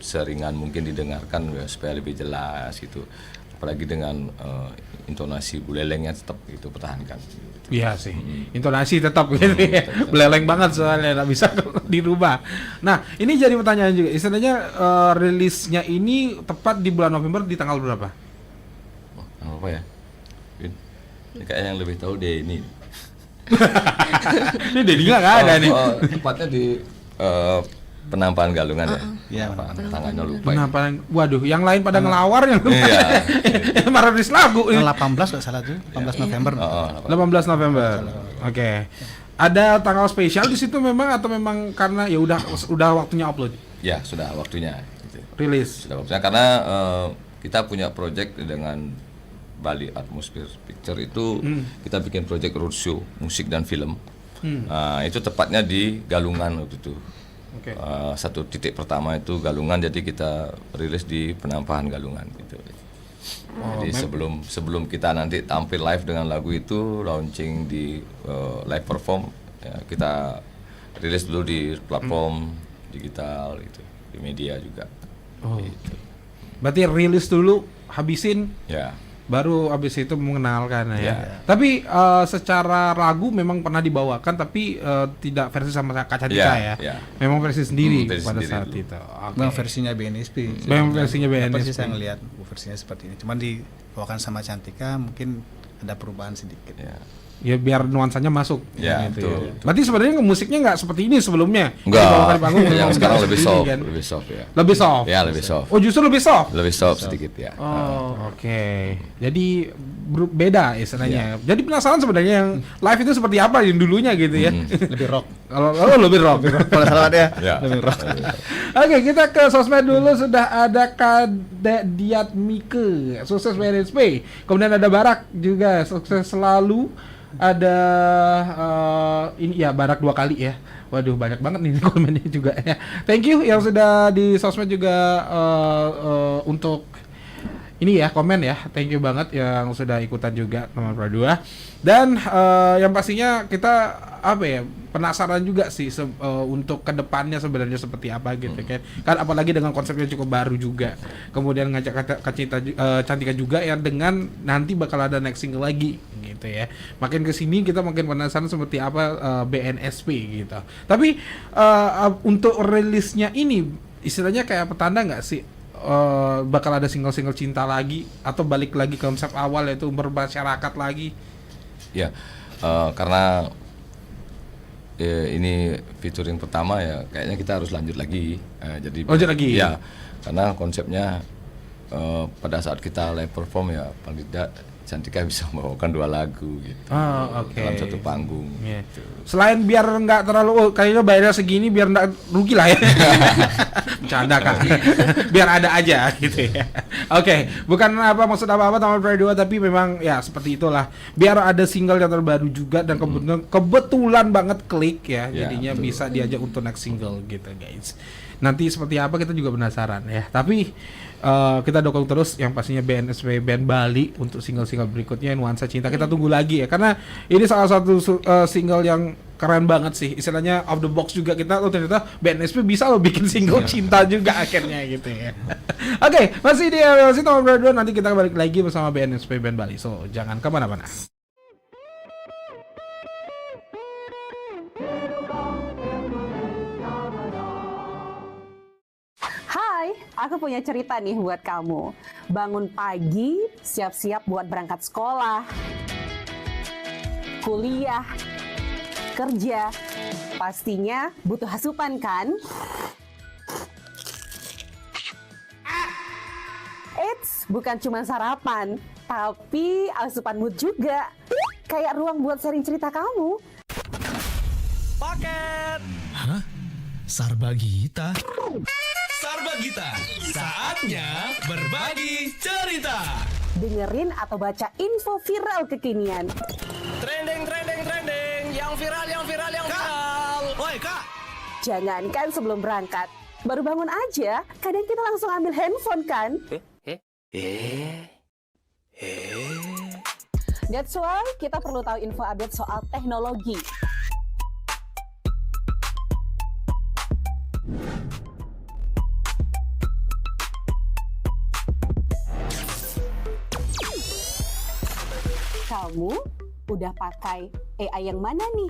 seringan mungkin didengarkan supaya lebih jelas gitu. Apalagi dengan intonasi bulelengnya tetap itu pertahankan. Iya sih, intonasi tetap gitu ya. Beleleng banget soalnya, nggak bisa dirubah. Nah, ini jadi pertanyaan juga. Istilahnya rilisnya ini tepat di bulan November di tanggal berapa? Apa ya? Ini kayaknya yang lebih tahu deh ini. Ini Dedi nggak ada nih. Tepatnya di penampakan Galungan ya. Tangannya lupa. Penampakan, waduh, yang lain pada ngelawar yang lupa. Iya. Marah rilis lagu. 18 nggak salah tuh, 18 November. 18 November. Oke. Ada tanggal spesial di situ memang atau memang karena ya udah waktunya upload? Ya, sudah waktunya. Gitu. Rilis. Sudah waktunya karena kita punya project dengan Bali Atmosphere Picture itu kita bikin project roadshow musik dan film. Itu tepatnya di Galungan waktu itu. Satu titik pertama itu Galungan, jadi kita rilis di penampakan Galungan gitu. Jadi sebelum kita nanti tampil live dengan lagu itu, launching di live perform, ya, kita rilis dulu di platform digital gitu, di media juga. Gitu. Berarti rilis dulu, habisin. Ya. Baru abis itu mengenalkan ya. Tapi secara lagu memang pernah dibawakan, tapi tidak versi sama Kak Cantika ya. Memang versi sendiri pada saat itu. Memang versinya BNSP. Memang versinya BNSP. Pasti saya ngelihat versinya seperti ini. Cuman dibawakan sama Cantika mungkin ada perubahan sedikit. Ya biar nuansanya masuk. Ya, gitu betul. Ya. Berarti sebenarnya musiknya nggak seperti ini sebelumnya. Enggak. Di panggung, yang sekarang lebih soft, kan? lebih soft ya. Lebih soft. Ya, lebih soft. Oh, justru lebih soft. Lebih soft sedikit ya. Oh, oke. Jadi beda istilahnya. Jadi penasaran sebenarnya yang live itu seperti apa yang dulunya gitu ya. Lebih rock. Kalau lebih rock. Kalau salah ya. Lebih rock. Oke, kita ke sosmed dulu. Sudah ada Kadek Diat Mike, sukses BNSP. Kemudian ada Barak juga, sukses selalu. Ada ini ya, Barak 2 kali ya. Waduh, banyak banget nih komennya juga ya. Thank you yang sudah di sosmed juga untuk ini ya, komen ya. Thank you banget yang sudah ikutan juga teman Pradua. Dan yang pastinya kita penasaran juga sih untuk kedepannya sebenarnya seperti apa gitu kan. Kan apalagi dengan konsepnya cukup baru juga. Kemudian ngajak Cantika juga ya, dengan nanti bakal ada next single lagi gitu ya. Makin kesini kita makin penasaran seperti apa BNSP gitu. Tapi untuk rilisnya ini istilahnya kayak petanda nggak sih? Bakal ada single-single cinta lagi atau balik lagi ke konsep awal yaitu bermasyarakat lagi? Ya, karena ini featuring pertama ya, kayaknya kita harus lanjut lagi. Jadi lanjut lagi. Ya, karena konsepnya pada saat kita live perform ya paling tidak Cantika bisa membawakan 2 lagu gitu. Dalam satu panggung. Gitu. Selain biar nggak terlalu kayaknya bayarnya segini biar nggak rugi lah ya. Bercanda kan. Biar ada aja gitu ya. Oke, bukan maksud apa-apa Taman Pradua, tapi memang ya seperti itulah. Biar ada single yang terbaru juga dan kebetulan banget klik ya. Jadinya betul. Bisa diajak untuk next single gitu guys. Nanti seperti apa kita juga penasaran ya. Tapi kita dukung terus yang pastinya BNSP Band Bali untuk single-single berikutnya, Nuansa Cinta. Kita tunggu lagi ya, karena ini salah satu single yang keren banget sih. Istilahnya out the box juga, kita ternyata BNSP bisa loh bikin single cinta juga akhirnya gitu ya. Oke, masih di Taman Pradua, nanti kita balik lagi bersama BNSP Band Bali. So, jangan kemana-mana. Aku punya cerita nih buat kamu. Bangun pagi, siap-siap buat berangkat sekolah, kuliah, bekerja. Pastinya butuh asupan kan? Eits, bukan cuma sarapan, tapi asupan mood juga. Kayak ruang buat sharing cerita kamu. Paket. Hah? Sarbagita? Sarbagita, saatnya berbagi cerita. Dengerin atau baca info viral kekinian. Trending. Yang viral. Woi, Kak. Jangankan sebelum berangkat, baru bangun aja, kadang kita langsung ambil handphone kan? That's why kita perlu tahu info update soal teknologi. Kamu udah pakai AI yang mana nih?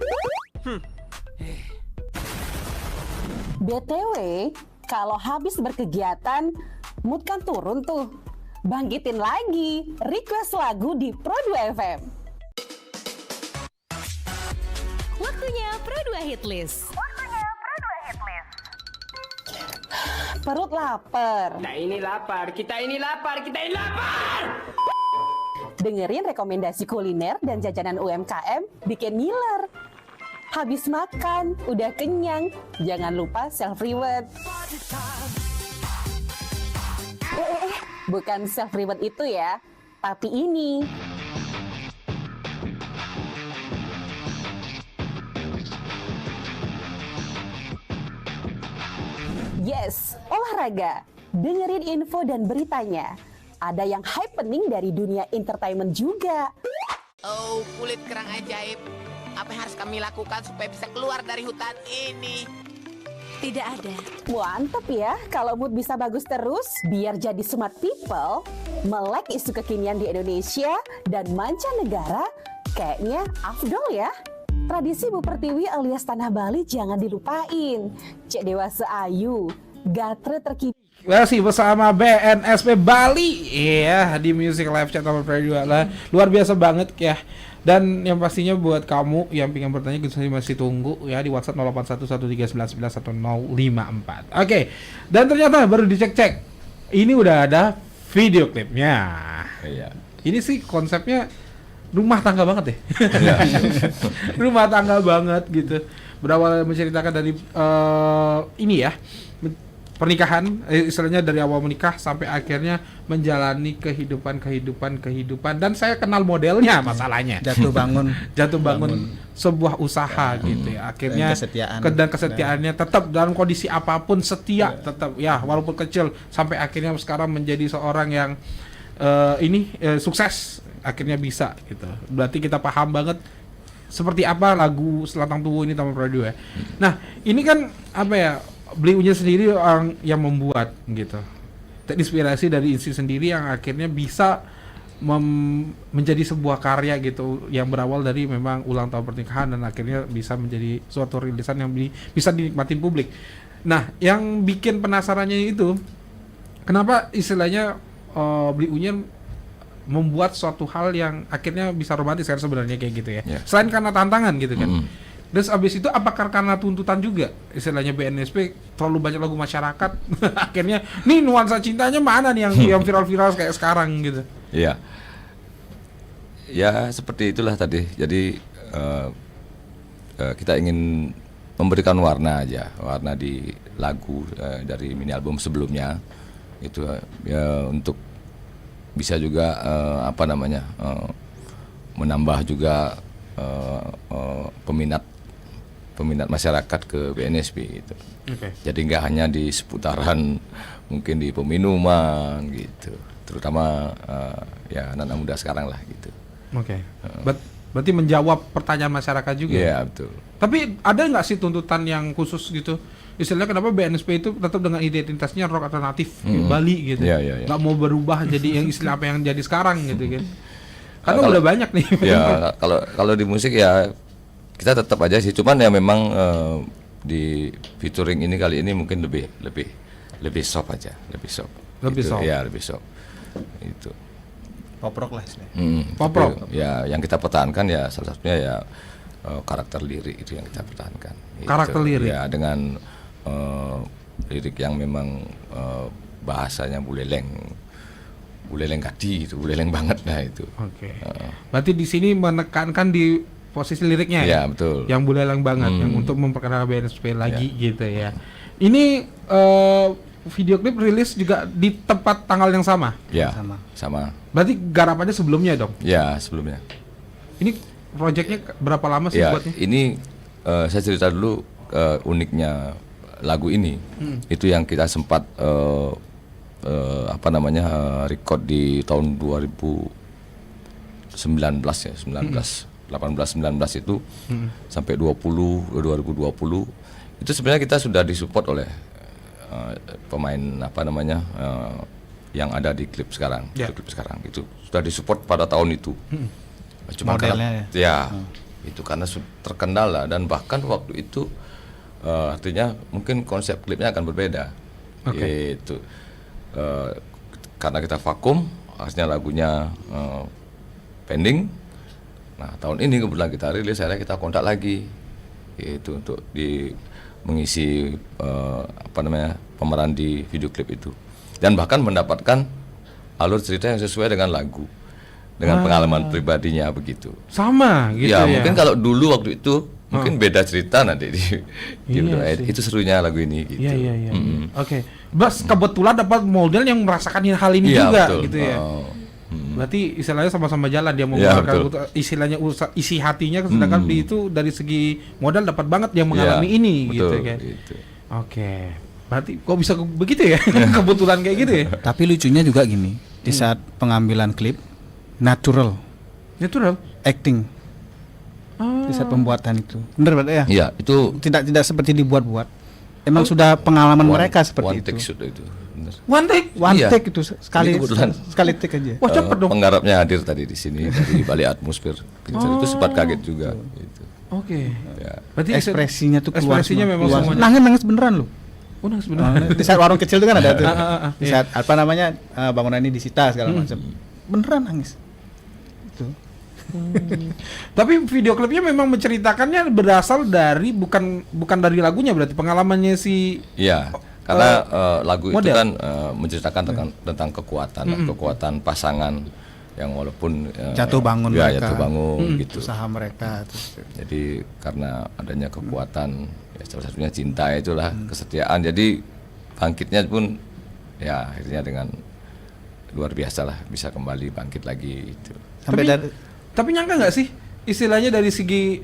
BTW, kalau habis berkegiatan, mood kan turun tuh. Bangkitin lagi, request lagu di Pro2 FM. Waktunya Pro2 Hitlist. Perut lapar. Kita ini lapar. Dengerin rekomendasi kuliner dan jajanan UMKM bikin ngiler. Habis makan, udah kenyang, jangan lupa self-reward. Bukan self-reward itu ya, tapi ini. Yes, olahraga. Dengerin info dan beritanya. Ada yang happening dari dunia entertainment juga. Oh, kulit kerang ajaib. Apa yang harus kami lakukan supaya bisa keluar dari hutan ini? Tidak ada. Mantep ya, kalau mood bisa bagus terus, biar jadi smart people, melek isu kekinian di Indonesia dan mancanegara, kayaknya afdol ya. Tradisi Bu Pertiwi alias Tanah Bali jangan dilupain. Cek Dewasa Ayu, gatre terkini. Masih bersama BNSP Bali ya di Music Live Chat nomor 2 lah. Luar biasa banget ya. Dan yang pastinya buat kamu yang pengen bertanya kita masih tunggu ya di WhatsApp 0811399154. Oke. Dan ternyata baru dicek-cek. Ini udah ada video klipnya. Iya. Ini sih konsepnya rumah tangga banget deh. Rumah tangga banget gitu. Berawal menceritakan dari ini ya. Pernikahan, istilahnya dari awal menikah sampai akhirnya menjalani kehidupan dan saya kenal modelnya masalahnya Jatuh bangun sebuah usaha gitu ya, akhirnya dan kesetiaannya tetap dalam kondisi apapun setia tetap ya walaupun kecil sampai akhirnya sekarang menjadi seorang yang sukses akhirnya bisa gitu. Berarti kita paham banget seperti apa lagu Selatang Tuwu ini Taman Pro2 ya. Nah ini kan apa ya, beliaunya sendiri orang yang membuat gitu, terinspirasi dari istri sendiri yang akhirnya bisa menjadi sebuah karya gitu yang berawal dari memang ulang tahun pernikahan dan akhirnya bisa menjadi suatu rilisan yang bisa dinikmati publik. Nah yang bikin penasarannya itu kenapa istilahnya beliaunya membuat suatu hal yang akhirnya bisa romantis kan sebenarnya kayak gitu ya. Selain karena tantangan gitu kan. Terus abis itu apakah karena tuntutan juga istilahnya BNSP terlalu banyak lagu masyarakat akhirnya nih nuansa cintanya mana nih yang viral-viral kayak sekarang gitu. Iya. Ya seperti itulah tadi. Jadi kita ingin memberikan warna di lagu dari mini album sebelumnya itu ya untuk bisa juga menambah juga peminat masyarakat ke BNSP gitu. Jadi nggak hanya di seputaran mungkin di peminuman gitu, terutama ya anak-anak muda sekarang lah gitu. Berarti menjawab pertanyaan masyarakat juga. Iya betul. Tapi ada nggak sih tuntutan yang khusus gitu? Istilahnya kenapa BNSP itu tetap dengan identitasnya rock alternatif Bali gitu, nggak mau berubah jadi yang istilah apa yang jadi sekarang gitu kan? Karena udah banyak nih. Ya kalau di musik ya kita tetap aja sih, cuman ya memang di featuring ini kali ini mungkin lebih soft aja, lebih soft. Ya lebih soft. Itu. Pop rock lah istilahnya. Pop rock. Ya yang kita pertahankan ya salah satunya ya karakter lirik itu yang kita pertahankan. Karakter lirik? Ya, dengan lirik yang memang bahasanya buleleng kadi itu, buleleng banget nah itu. Oke. Berarti di sini menekankan di posisi liriknya ya? Iya, betul. Yang buleleng banget, yang untuk memperkenalkan BNSP lagi gitu ya. Ini video klip rilis juga di tempat tanggal yang sama? Ya, sama. Berarti garapannya sebelumnya dong? Ya, sebelumnya. Ini proyeknya berapa lama sih Ya, buatnya? ini saya cerita dulu uniknya lagu ini. Itu yang kita sempat record di tahun 2019 ya, 18-19 itu sampai 2020 itu sebenarnya kita sudah disupport oleh pemain yang ada di klip sekarang, klip sekarang itu sudah disupport pada tahun itu. Cuma modelnya itu karena terkendala dan bahkan waktu itu artinya mungkin konsep klipnya akan berbeda. Itu karena kita vakum, akhirnya lagunya pending. Nah, tahun ini kebetulan kita rilis, akhirnya kita kontak lagi itu untuk mengisi pemeran di video klip itu, dan bahkan mendapatkan alur cerita yang sesuai dengan lagu, dengan pengalaman pribadinya begitu. Sama gitu ya. Mungkin kalau dulu waktu itu mungkin beda cerita nanti itu serunya lagu ini gitu. Iya. Oke. Bas kebetulan dapat model yang merasakan hal ini juga betul. gitu ya. Berarti istilahnya sama-sama jalan, dia mengeluarkan istilahnya isi hatinya, sedangkan di itu dari segi modal dapat banget yang mengalami ini betul, gitu kan. Oke. Berarti kok bisa begitu ya? Kebetulan kayak gitu ya. Tapi lucunya juga gini, di saat pengambilan klip natural acting. Di saat pembuatan itu. Benar berarti ya? Iya, itu tidak seperti dibuat-buat. Emang sudah pengalaman mereka seperti itu. One take itu sekali take aja. Wah, cepet dong. Penggarapnya hadir tadi di sini dari Balik Atmosfer. Itu sempat kaget juga gitu. Oke. Ya. Berarti ekspresinya tuh keluar. Ekspresinya memang semuanya. Nangis beneran loh. Nangis beneran. Di saat warung kecil itu kan ada tuh. Di saat bangunan ini disita segala macam. Beneran nangis. Itu. Tapi video klipnya memang menceritakannya berasal dari bukan dari lagunya, berarti pengalamannya si. Iya. Karena lagu model itu kan menceritakan tentang kekuatan pasangan yang walaupun jatuh bangun gitu. Usaha mereka. Jadi karena adanya kekuatan, salah satunya cinta itulah, kesetiaan. Jadi bangkitnya pun ya akhirnya dengan luar biasa lah, bisa kembali bangkit lagi itu. Tapi nyangka nggak sih istilahnya dari segi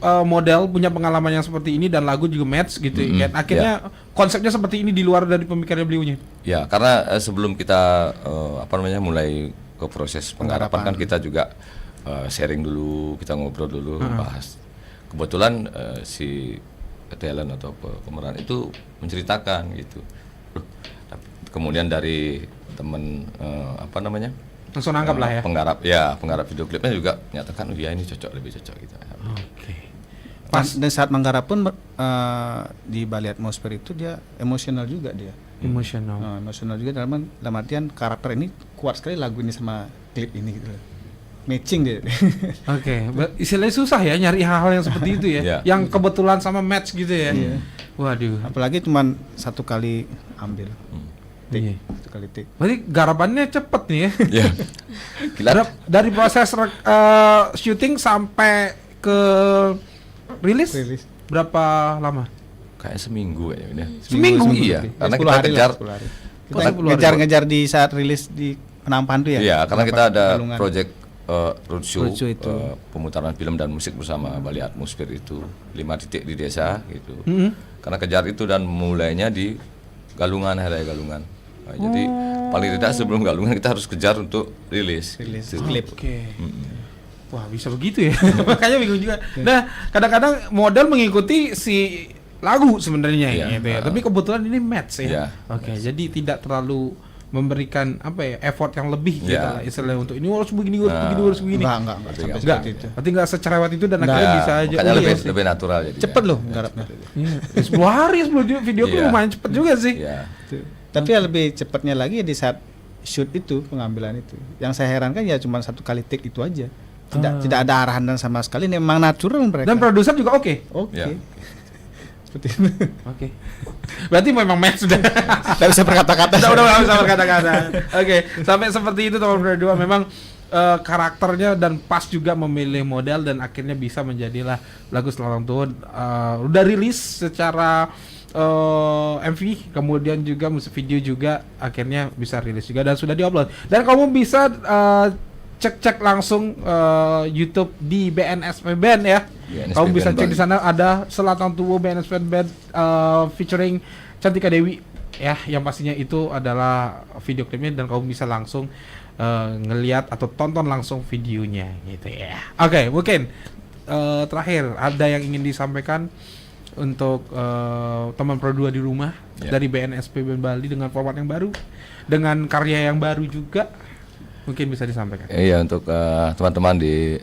model punya pengalaman yang seperti ini dan lagu juga match gitu kan, akhirnya konsepnya seperti ini di luar dari pemikiran beliaunya. Ya, karena sebelum kita mulai ke proses penggarapan kan kita juga sharing dulu, kita ngobrol dulu, bahas. Kebetulan si talent atau pemeran itu menceritakan gitu. Kemudian dari teman langsung nangkap lah ya. Penggarap video klipnya juga menyatakan ini lebih cocok gitu. Oke. Pas dan saat menggarap pun di Balik Atmosfer itu dia emosional juga dia. Emosional juga dalam artian karakter ini kuat sekali lagu ini sama klip ini gitu. Matching dia. Oke. Istilahnya susah ya nyari hal-hal yang seperti itu ya. Yang kebetulan sama match gitu ya. Waduh. Apalagi cuma satu kali ambil. Satu kali take. Berarti garapannya cepet nih ya. Gila. Dari proses syuting sampai ke rilis berapa lama? Kayak seminggu kayaknya. Seminggu? Iya. Karena kita kejar. Ngejar di saat rilis di Penampakan tuh ya. Iya, karena kita ada project roadshow pemutaran film dan musik bersama Balik Atmosfer itu 5 titik di desa gitu. Karena kejar itu dan mulainya di Galungan, Hari Galungan. Nah, jadi paling tidak sebelum Galungan kita harus kejar untuk rilis klip. Oke. Wah, bisa begitu ya. Makanya bingung juga. Nah, kadang-kadang model mengikuti si lagu sebenarnya gitu ya. Tapi kebetulan ini match ya. Oke, jadi tidak terlalu memberikan effort yang lebih gitu lah istilahnya untuk ini harus begini. Enggak seperti itu. Berarti enggak secerewet itu dan akhirnya bisa aja. Makanya lebih natural jadi. Cepet loh garapnya. 10 hari sebelum video itu lumayan cepet juga sih. Tapi yang lebih cepatnya lagi di saat shoot itu, pengambilan itu. Yang saya herankan ya cuma satu kali take itu aja. tidak ada arahan dan sama sekali, ini memang natural mereka. Dan produser juga oke. Oke. Ya. Seperti itu. Oke. Berarti memang match sudah. Tidak bisa berkata-kata. Udah nggak bisa berkata-kata. Oke, sampai seperti itu teman berdua memang karakternya dan pas juga memilih model dan akhirnya bisa menjadilah lagu Selantang Tua. Udah rilis secara MV, kemudian juga musik video juga akhirnya bisa rilis juga dan sudah diupload. Dan kamu bisa cek langsung YouTube di BNSP Band ya. BNSP Kamu bisa Band cek Bali. di sana ada Selantang Tua BNSP Band featuring Cantika Dewi ya, yang pastinya itu adalah video klipnya dan kamu bisa langsung ngelihat atau tonton langsung videonya gitu ya. Oke, mungkin terakhir ada yang ingin disampaikan untuk teman Pro 2 di rumah dari BNSP Band Bali dengan format yang baru, dengan karya yang baru juga, mungkin bisa disampaikan. Iya, untuk teman-teman di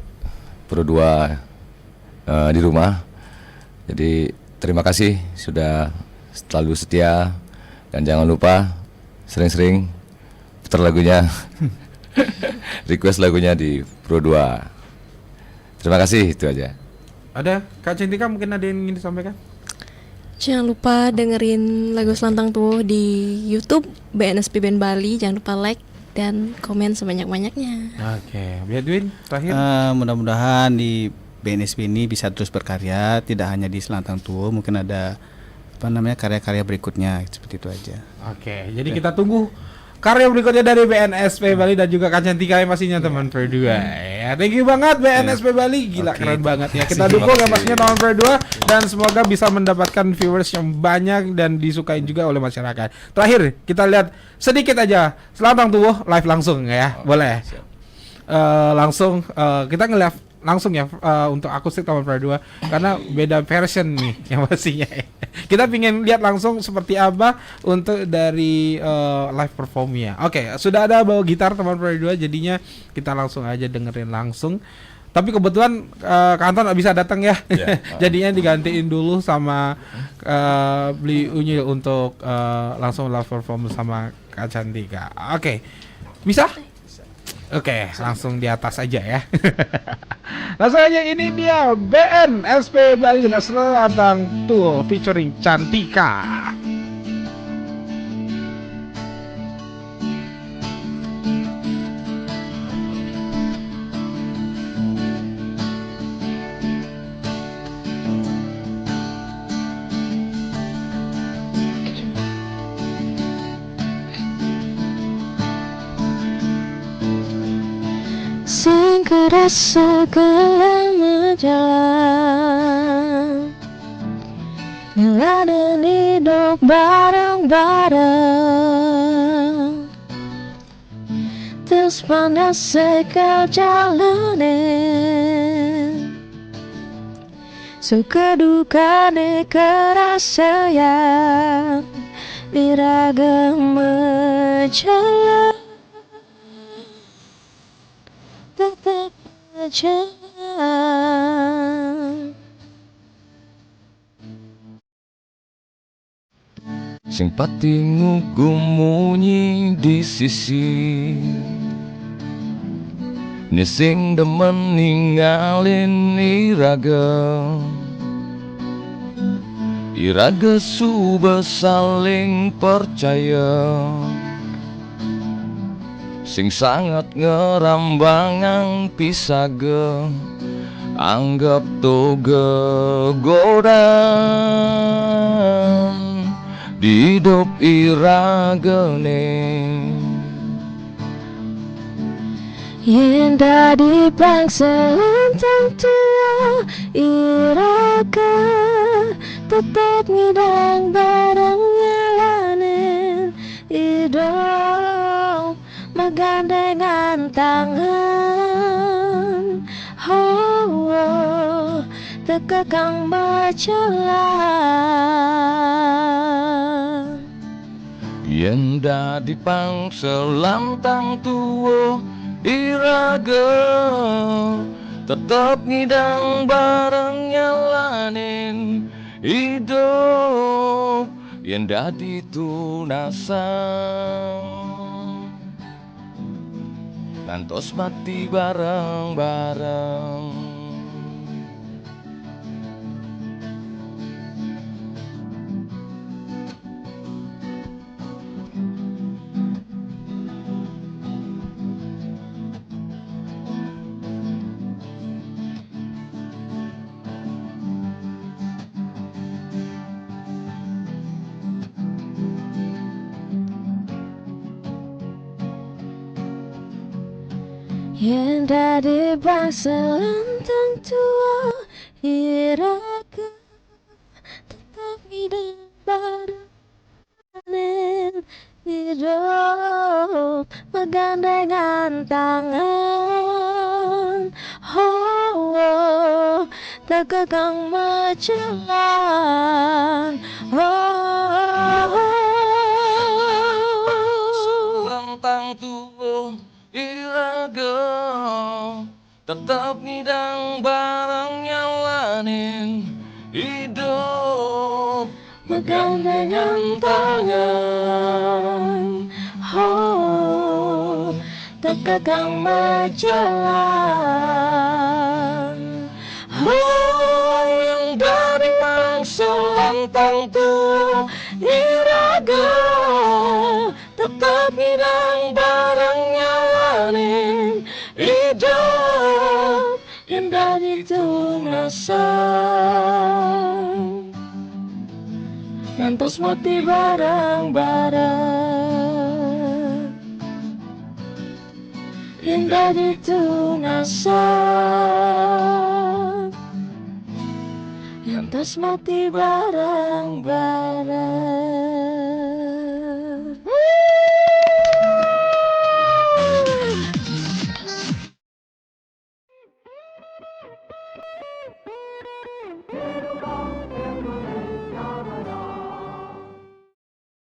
Pro 2 di rumah. Jadi terima kasih sudah selalu setia dan jangan lupa sering-sering putar lagunya, request lagunya di Pro 2. Terima kasih, itu aja. Ada Kak Cintika, mungkin ada yang ingin disampaikan? Jangan lupa dengerin lagu Selantang Tua di YouTube BNSP Band Bali. Jangan lupa like dan komen sebanyak-banyaknya. Oke, Edwin terakhir. Mudah-mudahan di BNSP ini bisa terus berkarya, tidak hanya di Selantang Tua, mungkin ada karya-karya berikutnya, seperti itu aja. Oke, jadi kita tunggu karya berikutnya dari BNSP Bali dan juga Kak Cantika yang pastinya teman Pro 2. Ya, thank you banget BNSP Bali, gila keren banget ya. Kita dukung ya pastinya teman Pro 2 dan semoga bisa mendapatkan viewers yang banyak dan disukai juga oleh masyarakat. Terakhir, kita lihat sedikit aja Selantang Tua live langsung ya. Boleh. Langsung kita ngeliat langsung ya untuk akustik Taman Pro 2 karena beda version nih yang pastinya. Kita pingin lihat langsung seperti apa untuk dari live performnya. Oke, sudah ada bawa gitar Taman Pro 2, jadinya kita langsung aja dengerin langsung. Tapi kebetulan Kantor nggak bisa datang ya, jadinya digantiin dulu sama Beli Unyil untuk langsung live perform sama Kak Cantika. Oke, bisa? Oke, langsung di atas aja ya. Langsung aja, ini dia BNSP Bali dan Selantang Tua featuring Cantika. Sing kerasa kelama jalan, ngeladen hidup bareng-bareng, terus panas sekal jalanin, suka duka ne kerasayan, iragam menjalan. Tetap aja Sing pati ngumunyi di sisi, ni sing demen ninggalin iraga suba saling percaya, sing sangat ngerambangan pisaga, anggap toge godan di hidup iragane. yang dari bangsa Selantang Tua iraga tetap ngidang bareng ngalanin hidup bergandengan tangan, tekekang berjalan. Yen dadi pang Selantang Tua iraga tetap ngidang bareng nyalanin hidup, yen dadi tunasan. ngantos mati bareng-bareng. Yang dari bangsa lantang tua iraga tetap hidup berpanen hidup bergandengan tangan. Oh, oh terkekang berjalan. Oh, oh. Lantang tubuh iraga tetap ngidang barang nyalanin hidup bergandengan tangan. Oh, terkekang berjalan. Oh, yang dari bangsa lantang tua iraga tetap ngidang barang nyalanin hidup indah ditunasan ngantos mati bareng-bareng indah ditunasan ngantos mati bareng-bareng.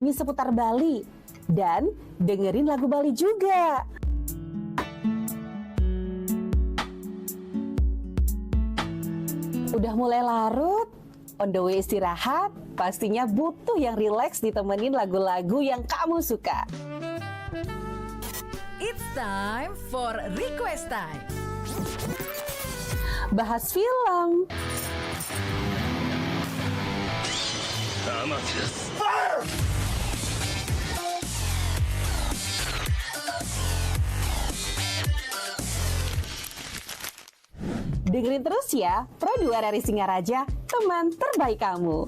Ini seputar Bali dan dengerin lagu Bali juga. Udah mulai larut, on the way istirahat, pastinya butuh yang rileks ditemenin lagu-lagu yang kamu suka. It's time for request time. Bahas film, dengerin terus ya, Pro 2 dari Singaraja, teman terbaik kamu.